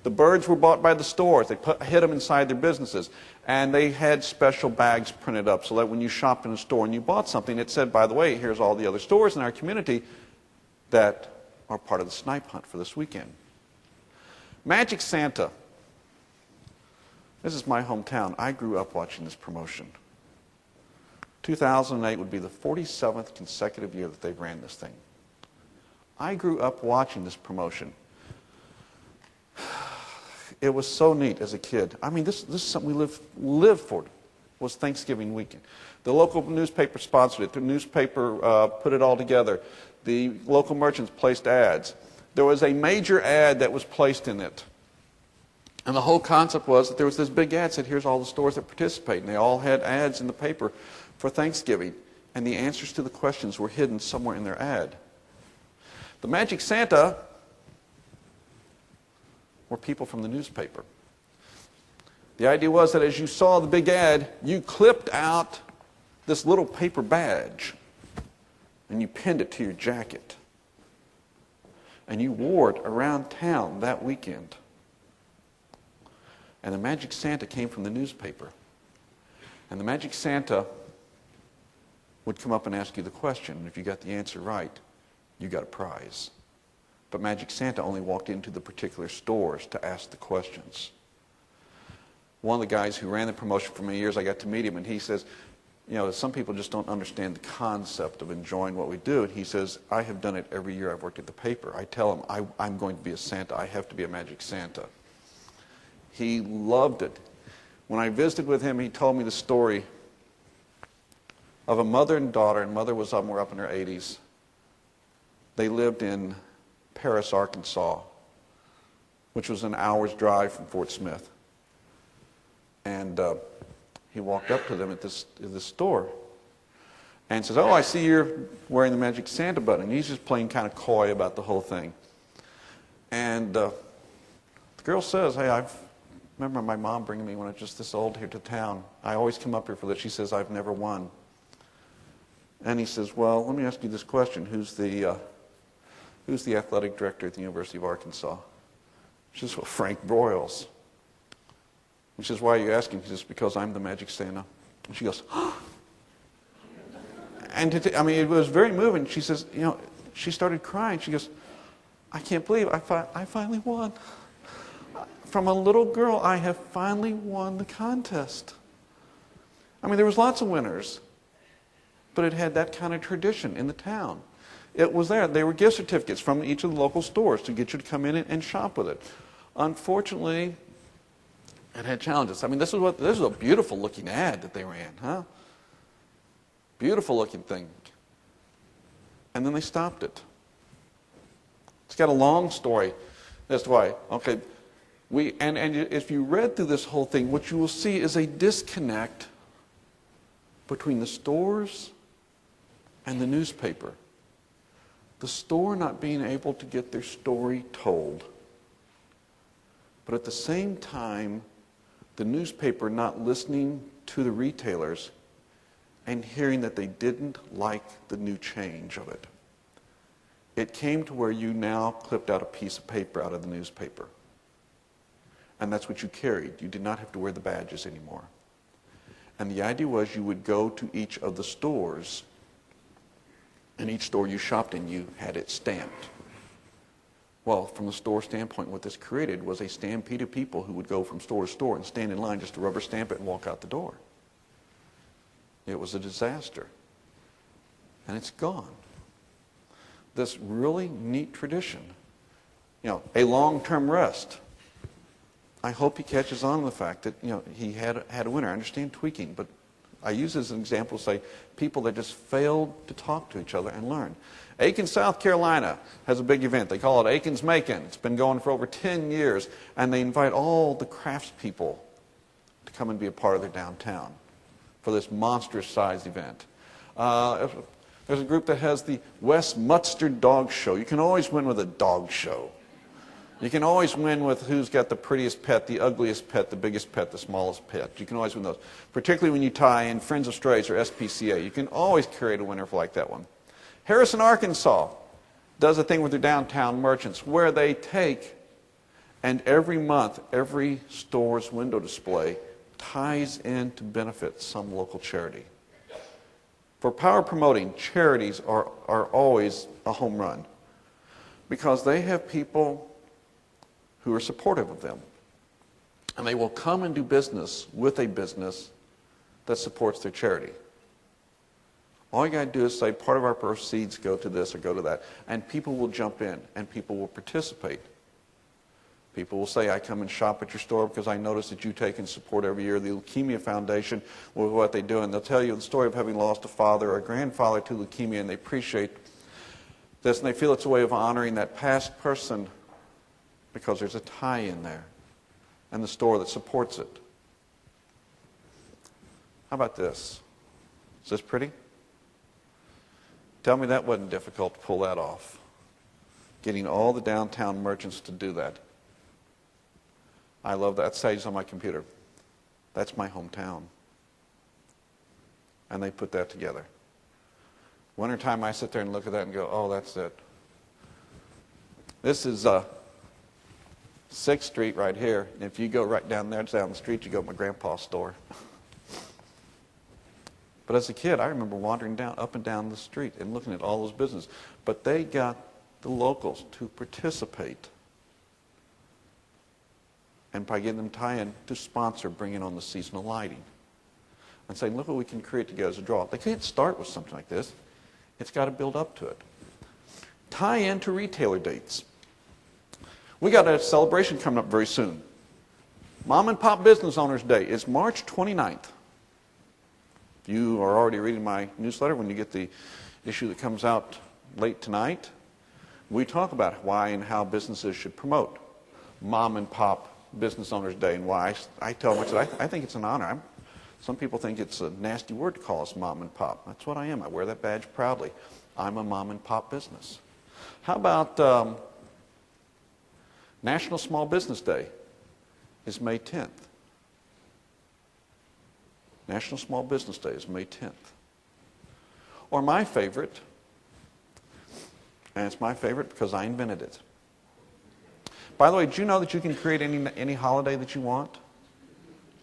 The birds were bought by the stores. They hid them inside their businesses. And they had special bags printed up so that when you shopped in a store and you bought something, it said, by the way, here's all the other stores in our community that are part of the snipe hunt for this weekend. Magic Santa. This is my hometown. I grew up watching this promotion. 2008 would be the 47th consecutive year that they've ran this thing. I grew up watching this promotion. It was so neat as a kid. I mean, this is something we lived for, was Thanksgiving weekend. The local newspaper sponsored it. The newspaper put it all together. The local merchants placed ads. There was a major ad that was placed in it. And the whole concept was that there was this big ad that said, here's all the stores that participate. And they all had ads in the paper for Thanksgiving. And the answers to the questions were hidden somewhere in their ad. The Magic Santa were people from the newspaper. The idea was that as you saw the big ad, you clipped out this little paper badge and you pinned it to your jacket. And you wore it around town that weekend. And the Magic Santa came from the newspaper. And the Magic Santa would come up and ask you the question. And if you got the answer right, you got a prize. But Magic Santa only walked into the particular stores to ask the questions. One of the guys who ran the promotion for many years, I got to meet him, and he says, you know, some people just don't understand the concept of enjoying what we do. And he says, I have done it every year I've worked at the paper. I tell him, I'm going to be a Santa. I have to be a Magic Santa. He loved it. When I visited with him, he told me the story of a mother and daughter, and mother was somewhere up in her 80s. They lived in Paris, Arkansas, which was an hour's drive from Fort Smith. And he walked up to them at this store and says, oh, I see you're wearing the Magic Santa button. And he's just playing kind of coy about the whole thing. And the girl says, hey, I remember my mom bringing me when I was just this old here to town. I always come up here for this. She says, I've never won. And he says, well, let me ask you this question. Who's the athletic director at the University of Arkansas? She says, well, Frank Broyles. He says, why are you asking? He says, because I'm the Magic Santa. And she goes, oh. And it was very moving. She says, you know, she started crying. She goes, I can't believe I finally won. From a little girl, I have finally won the contest. I mean, there was lots of winners, but it had that kind of tradition in the town. It was there. There were gift certificates from each of the local stores to get you to come in and shop with it. Unfortunately, it had challenges. I mean, this is a beautiful looking ad that they ran, huh? Beautiful looking thing. And then they stopped it. It's got a long story. That's why. Okay. And if you read through this whole thing, what you will see is a disconnect between the stores and the newspaper. The store not being able to get their story told. But at the same time, the newspaper not listening to the retailers and hearing that they didn't like the new change of it. It came to where you now clipped out a piece of paper out of the newspaper. And that's what you carried. You did not have to wear the badges anymore. And the idea was you would go to each of the stores, and each store you shopped in, you had it stamped. Well, from the store standpoint, what this created was a stampede of people who would go from store to store and stand in line just to rubber stamp it and walk out the door. It was a disaster. And it's gone. This really neat tradition. You know, a long-term rest. I hope he catches on to the fact that, you know, he had a winner. I understand tweaking, but I use this as an example to say people that just failed to talk to each other and learn. Aiken, South Carolina has a big event. They call it Aiken's Macon. It's been going for over 10 years, and they invite all the craftspeople to come and be a part of their downtown for this monstrous-sized event. There's a group that has the West Mustard Dog Show. You can always win with a dog show. You can always win with who's got the prettiest pet, the ugliest pet, the biggest pet, the smallest pet. You can always win those. Particularly when you tie in Friends of Strays or SPCA. You can always create a winner like that one. Harrison, Arkansas does a thing with their downtown merchants where they take, and every month, every store's window display ties in to benefit some local charity. For power promoting, charities are always a home run because they have people who are supportive of them. And they will come and do business with a business that supports their charity. All you got to do is say part of our proceeds go to this or go to that. And people will jump in and people will participate. People will say, I come and shop at your store because I notice that you take and support every year the Leukemia Foundation with what they do. And they'll tell you the story of having lost a father or a grandfather to leukemia, and they appreciate this, and they feel it's a way of honoring that past person because there's a tie in there and the store that supports it. How about this? Is this pretty? Tell me that wasn't difficult to pull that off. Getting all the downtown merchants to do that. I love that. It saves on my computer. That's my hometown. And they put that together. Wintertime, I sit there and look at that and go, oh, that's it. This is 6th Street right here. And if you go right down there, down the street, you go to my grandpa's store. But as a kid, I remember wandering up and down the street and looking at all those businesses. But they got the locals to participate. And by getting them tie-in to sponsor, bringing on the seasonal lighting. And saying, look what we can create together as a draw. They can't start with something like this. It's got to build up to it. Tie in to retailer dates. We got a celebration coming up very soon. Mom and Pop Business Owners Day is March 29th. If you are already reading my newsletter, when you get the issue that comes out late tonight, we talk about why and how businesses should promote Mom and Pop Business Owners Day and why. I tell them, I think it's an honor. Some people think it's a nasty word to call us mom and pop. That's what I am. I wear that badge proudly. I'm a mom and pop business. How about National Small Business Day is May 10th. National Small Business Day is May 10th. Or my favorite, and it's my favorite because I invented it. By the way, did you know that you can create any holiday that you want?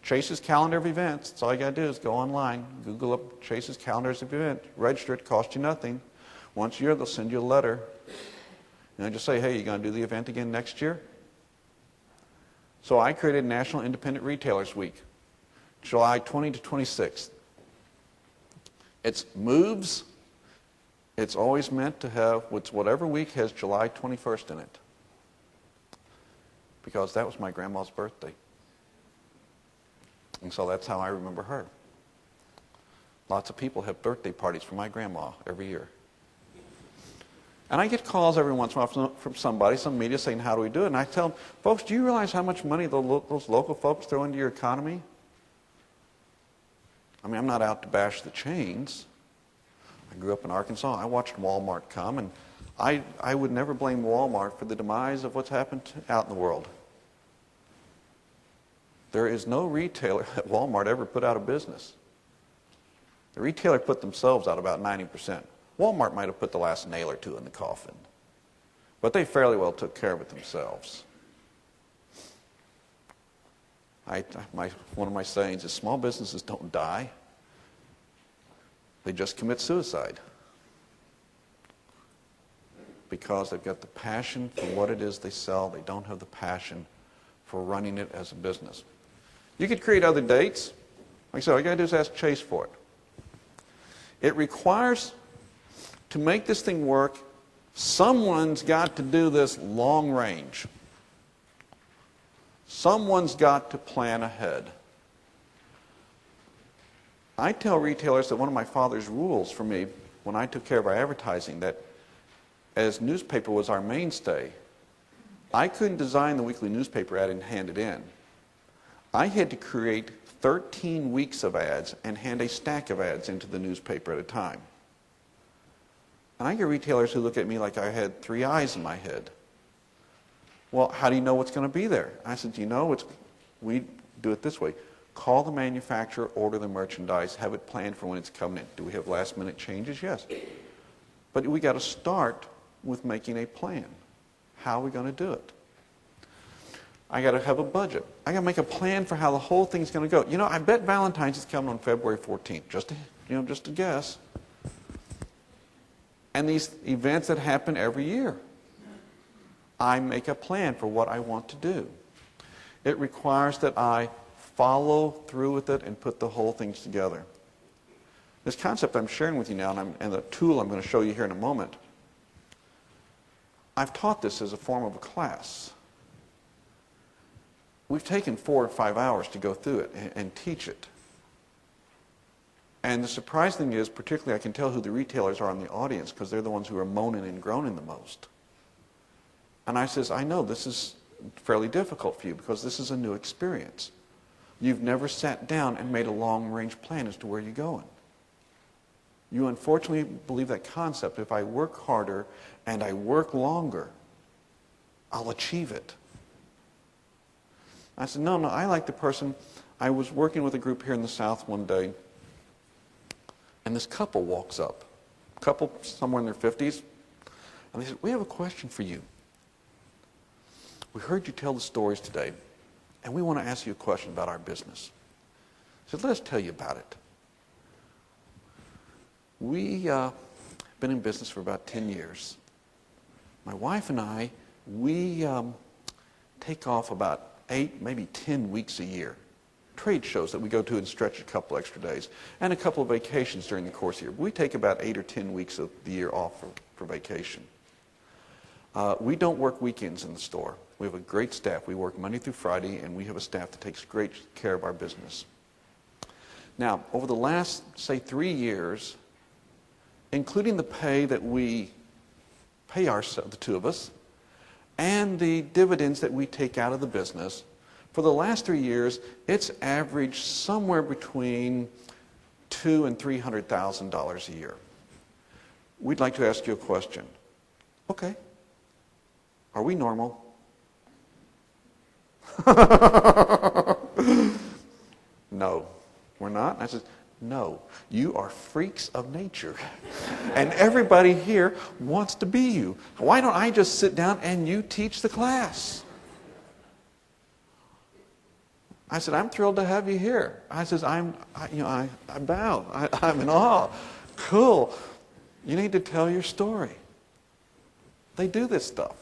Chase's calendar of events. That's all you got to do is go online, Google up Chase's calendars of events, register it, cost you nothing. Once a year, they'll send you a letter. And they just say, hey, you going to do the event again next year? So I created National Independent Retailers Week, July 20 to 26th. It moves. It's always meant to have, whatever week has July 21st in it. Because that was my grandma's birthday. And so that's how I remember her. Lots of people have birthday parties for my grandma every year. And I get calls every once in a while from somebody, some media, saying, how do we do it? And I tell them, folks, do you realize how much money those local folks throw into your economy? I mean, I'm not out to bash the chains. I grew up in Arkansas. I watched Walmart come, and I would never blame Walmart for the demise of what's happened out in the world. There is no retailer that Walmart ever put out of business. The retailer put themselves out about 90%. Walmart might have put the last nail or two in the coffin. But they fairly well took care of it themselves. One of my sayings is small businesses don't die. They just commit suicide. Because they've got the passion for what it is they sell. They don't have the passion for running it as a business. You could create other dates. Like I said, all you got to do is ask Chase for it. It requires, to make this thing work, someone's got to do this long range. Someone's got to plan ahead. I tell retailers that one of my father's rules for me, when I took care of our advertising, that as newspaper was our mainstay, I couldn't design the weekly newspaper ad and hand it in. I had to create 13 weeks of ads and hand a stack of ads into the newspaper at a time. And I get retailers who look at me like I had 3 eyes in my head. Well, how do you know what's going to be there? I said, we do it this way. Call the manufacturer, order the merchandise, have it planned for when it's coming in. Do we have last minute changes? Yes. But we got to start with making a plan. How are we going to do it? I got to have a budget. I got to make a plan for how the whole thing's going to go. You know, I bet Valentine's is coming on February 14th. Just a guess. And these events that happen every year. I make a plan for what I want to do. It requires that I follow through with it and put the whole thing together. This concept I'm sharing with you now, and the tool I'm going to show you here in a moment, I've taught this as a form of a class. We've taken 4 or 5 hours to go through it and teach it. And the surprising thing is, particularly I can tell who the retailers are in the audience because they're the ones who are moaning and groaning the most. And I says, I know this is fairly difficult for you because this is a new experience. You've never sat down and made a long-range plan as to where you're going. You unfortunately believe that concept. If I work harder and I work longer, I'll achieve it. I said, no, I like the person. I was working with a group here in the South one day, and this couple walks up. Couple somewhere in their 50s. And they said, we have a question for you. We heard you tell the stories today, and we want to ask you a question about our business. I said, let us tell you about it. We've been in business for about 10 years. My wife and I, we take off about 8, maybe 10 weeks a year. Trade shows that we go to and stretch a couple extra days, and a couple of vacations during the course of the year. We take about 8 or 10 weeks of the year off for vacation. We don't work weekends in the store. We have a great staff. We work Monday through Friday, and we have a staff that takes great care of our business. Now, over the last, say, 3 years, including the pay that we pay ourselves, the two of us, and the dividends that we take out of the business, for the last 3 years, it's averaged somewhere between $200,000 and $300,000 a year. We'd like to ask you a question. Okay. Are we normal? No, we're not. I said, no, you are freaks of nature. And everybody here wants to be you. Why don't I just sit down and you teach the class? I said, I'm thrilled to have you here. I said, I bow. I'm in awe. Cool. You need to tell your story. They do this stuff.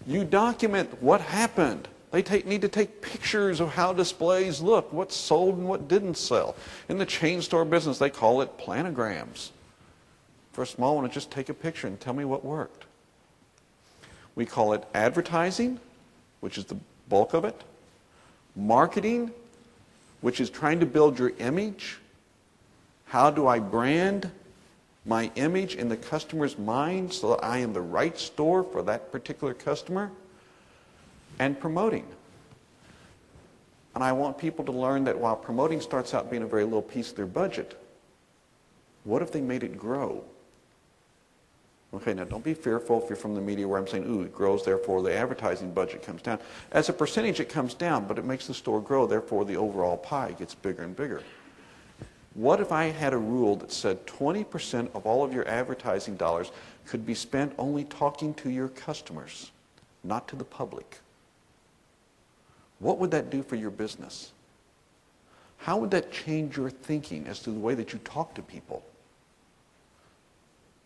You document what happened. They need to take pictures of how displays look, what sold and what didn't sell. In the chain store business, they call it planograms. For a small one, just take a picture and tell me what worked. We call it advertising, which is the bulk of it. Marketing, which is trying to build your image. How do I brand my image in the customer's mind so that I am the right store for that particular customer? And promoting. And I want people to learn that while promoting starts out being a very little piece of their budget, what if they made it grow? Okay, now don't be fearful if you're from the media where I'm saying, ooh, it grows, therefore the advertising budget comes down. As a percentage, it comes down, but it makes the store grow, therefore the overall pie gets bigger and bigger. What if I had a rule that said 20% of all of your advertising dollars could be spent only talking to your customers, not to the public? What would that do for your business? How would that change your thinking as to the way that you talk to people?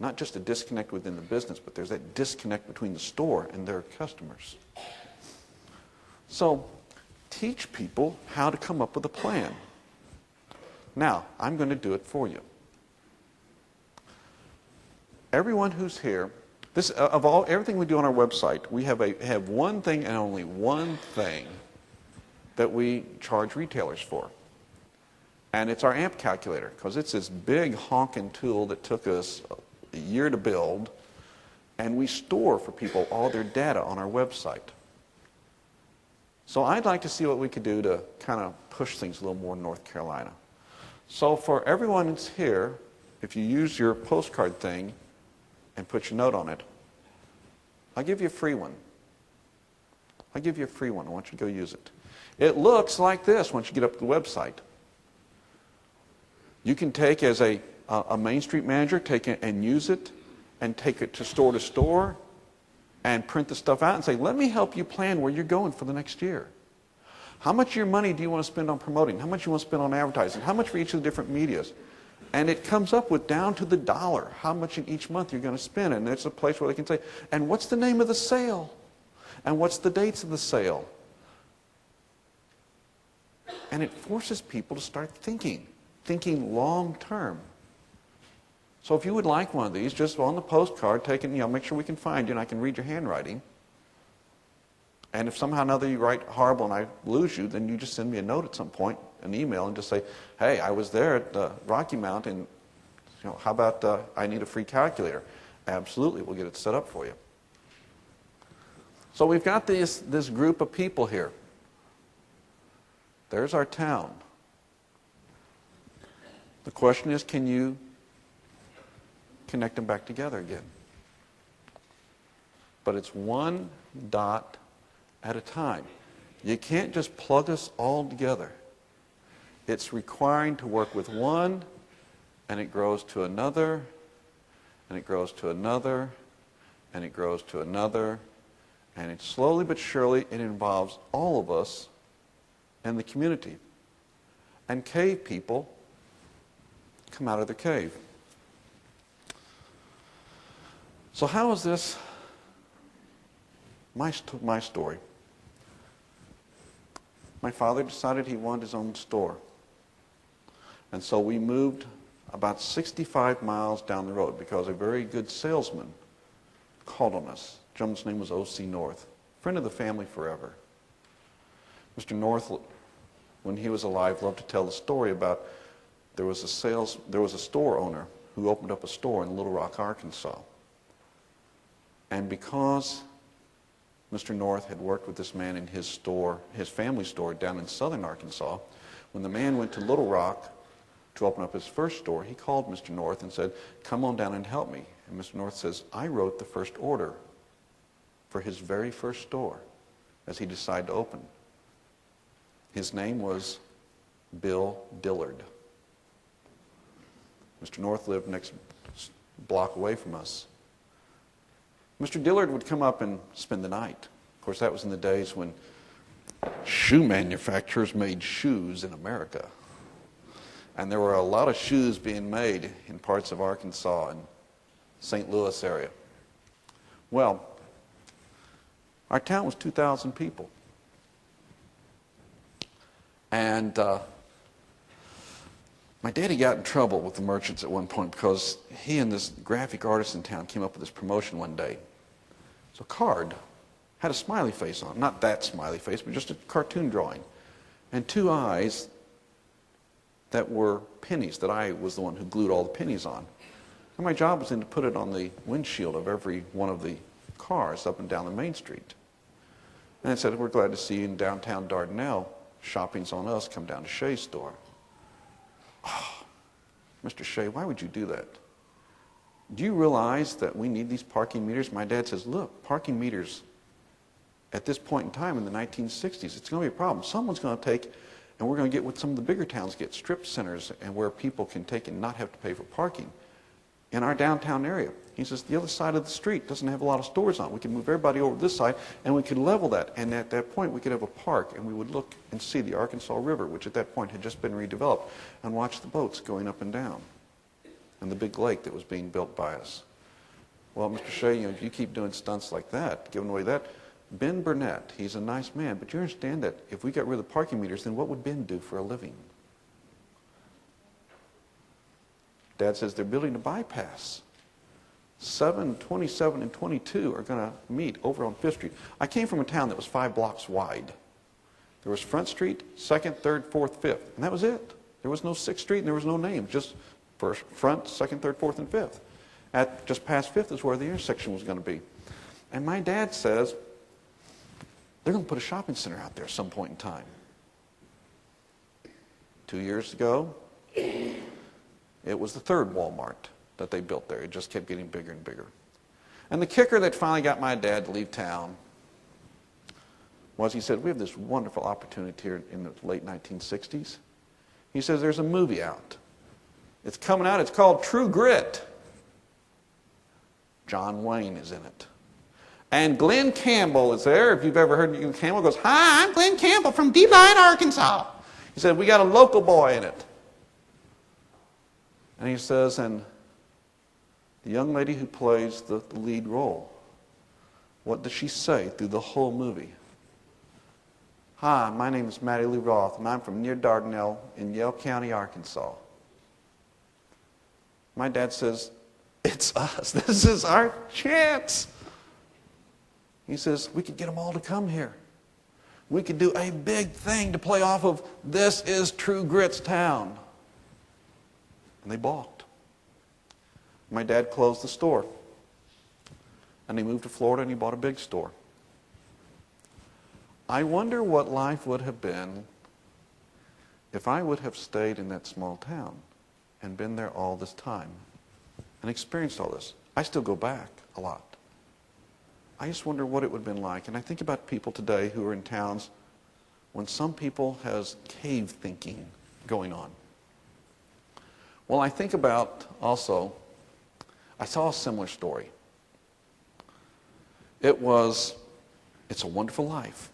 Not just a disconnect within the business, but there's that disconnect between the store and their customers. So, teach people how to come up with a plan. Now, I'm going to do it for you. Everyone who's here, everything we do on our website, we have one thing and only one thing that we charge retailers for. And it's our AMP calculator, because it's this big honking tool that took us a year to build, and we store for people all their data on our website. So I'd like to see what we could do to kind of push things a little more in North Carolina. So for everyone that's here, if you use your postcard thing and put your note on it, I'll give you a free one. I'll give you a free one. I want you to go use it. It looks like this once you get up to the website. You can take as a Main Street manager, take it and use it, and take it to store, and print the stuff out and say, let me help you plan where you're going for the next year. How much of your money do you want to spend on promoting? How much you want to spend on advertising? How much for each of the different medias? And it comes up with down to the dollar how much in each month you're going to spend. And there's a place where they can say, and what's the name of the sale? And what's the dates of the sale? And it forces people to start thinking long term. So if you would like one of these, just on the postcard, take it, make sure we can find you and I can read your handwriting. And if somehow or another you write horrible and I lose you, then you just send me a note at some point, an email, and just say, hey, I was there at Rocky Mount, and how about I need a free calculator? Absolutely, we'll get it set up for you. So we've got this group of people here. There's our town. The question is, can you connect them back together again? But it's one dot at a time. You can't just plug us all together. It's requiring to work with one, and it grows to another, and it grows to another, and it grows to another, and it slowly but surely it involves all of us and the community. And cave people come out of their cave. So how is this My story. My father decided he wanted his own store. And so we moved about 65 miles down the road because a very good salesman called on us. The gentleman's name was O.C. North, friend of the family forever. Mr. North, when he was alive, loved to tell the story about there was a store owner who opened up a store in Little Rock, Arkansas. And because Mr. North had worked with this man in his store, his family store down in southern Arkansas, when the man went to Little Rock to open up his first store, he called Mr. North and said, "Come on down and help me." And Mr. North says, "I wrote the first order for his very first store as he decided to open." His name was Bill Dillard. Mr. North lived next block away from us. Mr. Dillard would come up and spend the night. Of course, that was in the days when shoe manufacturers made shoes in America. And there were a lot of shoes being made in parts of Arkansas and St. Louis area. Well, our town was 2,000 people. And my daddy got in trouble with the merchants at one point because he and this graphic artist in town came up with this promotion one day. So a card had a smiley face on it. Not that smiley face, but just a cartoon drawing. And two eyes that were pennies that I was the one who glued all the pennies on. And my job was then to put it on the windshield of every one of the cars up and down the main street. And I said, "We're glad to see you in downtown Dardanelle. Shopping's on us. Come down to Shea's store." "Oh, Mr. Shea, why would you do that? Do you realize that we need these parking meters?" My dad says, "Look, parking meters at this point in time in the 1960s, it's going to be a problem. Someone's going to take, and we're going to get what some of the bigger towns get, strip centers and where people can take and not have to pay for parking in our downtown area." He says, "The other side of the street doesn't have a lot of stores on it. We could move everybody over this side and we could level that. And at that point we could have a park and we would look and see the Arkansas River, which at that point had just been redeveloped, and watch the boats going up and down and the big lake that was being built by us." Well, Mr. Shea, if you keep doing stunts like that, giving away that, Ben Burnett, he's a nice man, but you understand that if we got rid of the parking meters, then what would Ben do for a living? Dad says they're building a bypass. 7, 27, and 22 are going to meet over on 5th Street. I came from a town that was 5 blocks wide. There was Front Street, 2nd, 3rd, 4th, 5th, and that was it. There was no 6th Street and there was no name, just first, front, 2nd, 3rd, 4th, and 5th. At just past 5th is where the intersection was going to be. And my dad says they're going to put a shopping center out there at some point in time. 2 years ago, it was the 3rd Walmart that they built there. It just kept getting bigger and bigger. And the kicker that finally got my dad to leave town was he said, "We have this wonderful opportunity here in the late 1960s. He says, "There's a movie out. It's coming out. It's called True Grit. John Wayne is in it. And Glenn Campbell is there." If you've ever heard Glenn Campbell, goes, "Hi, I'm Glenn Campbell from Devine, Arkansas." He said, "We got a local boy in it." And he says, and the young lady who plays the lead role, what does she say through the whole movie? "Hi, my name is Mattie Lee Roth, and I'm from near Dardanelle in Yell County, Arkansas." My dad says, "It's us. This is our chance." He says, "We could get them all to come here. We could do a big thing to play off of This Is True Grit's town." And they balked. My dad closed the store. And he moved to Florida and he bought a big store. I wonder what life would have been if I would have stayed in that small town and been there all this time and experienced all this. I still go back a lot. I just wonder what it would have been like. And I think about people today who are in towns when some people has cave thinking going on. Well, I think about also, I saw a similar story. It's a Wonderful Life.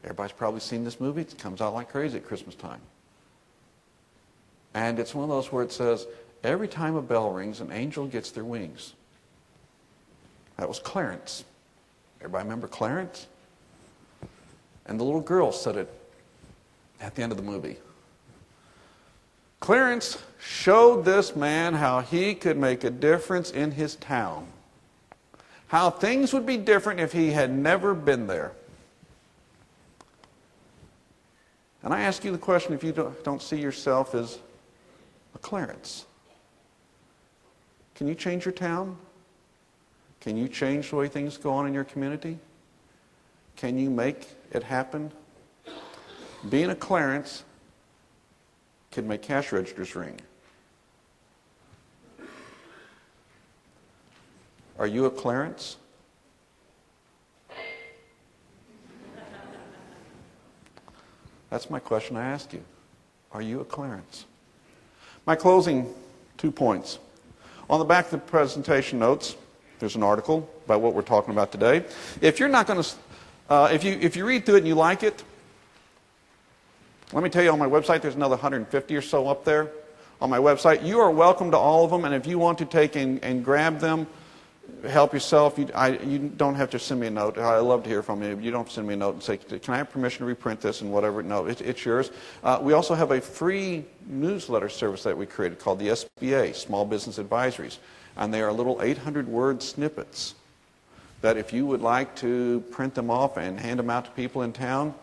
Everybody's probably seen this movie. It comes out like crazy at Christmas time. And it's one of those where it says, every time a bell rings, an angel gets their wings. That was Clarence. Everybody remember Clarence? And the little girl said it at the end of the movie. Clarence showed this man how he could make a difference in his town. How things would be different if he had never been there. And I ask you the question, if you don't see yourself as a Clarence, can you change your town? Can you change the way things go on in your community? Can you make it happen? Being a Clarence can make cash registers ring. Are you a Clarence? That's my question I ask you. Are you a Clarence? My closing 2 points. On the back of the presentation notes, there's an article about what we're talking about today. If you're not going to, if you read through it and you like it, let me tell you, on my website, there's another 150 or so up there on my website. You are welcome to all of them, and if you want to take and grab them, help yourself. You don't have to send me a note. I love to hear from you. You don't have to send me a note and say, can I have permission to reprint this and whatever. No, it's yours. We also have a free newsletter service that we created called the SBA, Small Business Advisories. And they are little 800-word snippets that if you would like to print them off and hand them out to people in town,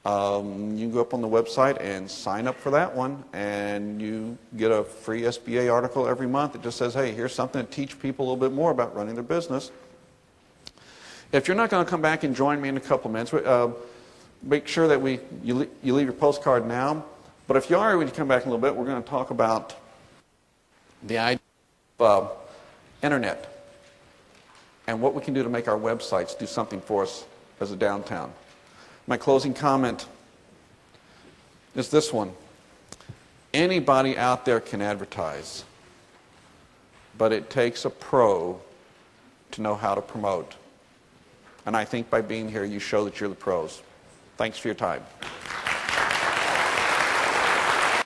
you can go up on the website and sign up for that one, and you get a free SBA article every month that just says, hey, here's something to teach people a little bit more about running their business. If you're not going to come back and join me in a couple minutes, make sure that you leave your postcard now. But if you are, when you come back in a little bit, we're going to talk about the idea of internet and what we can do to make our websites do something for us as a downtown. My closing comment is this one. Anybody out there can advertise, but it takes a pro to know how to promote. And I think by being here, you show that you're the pros. Thanks for your time.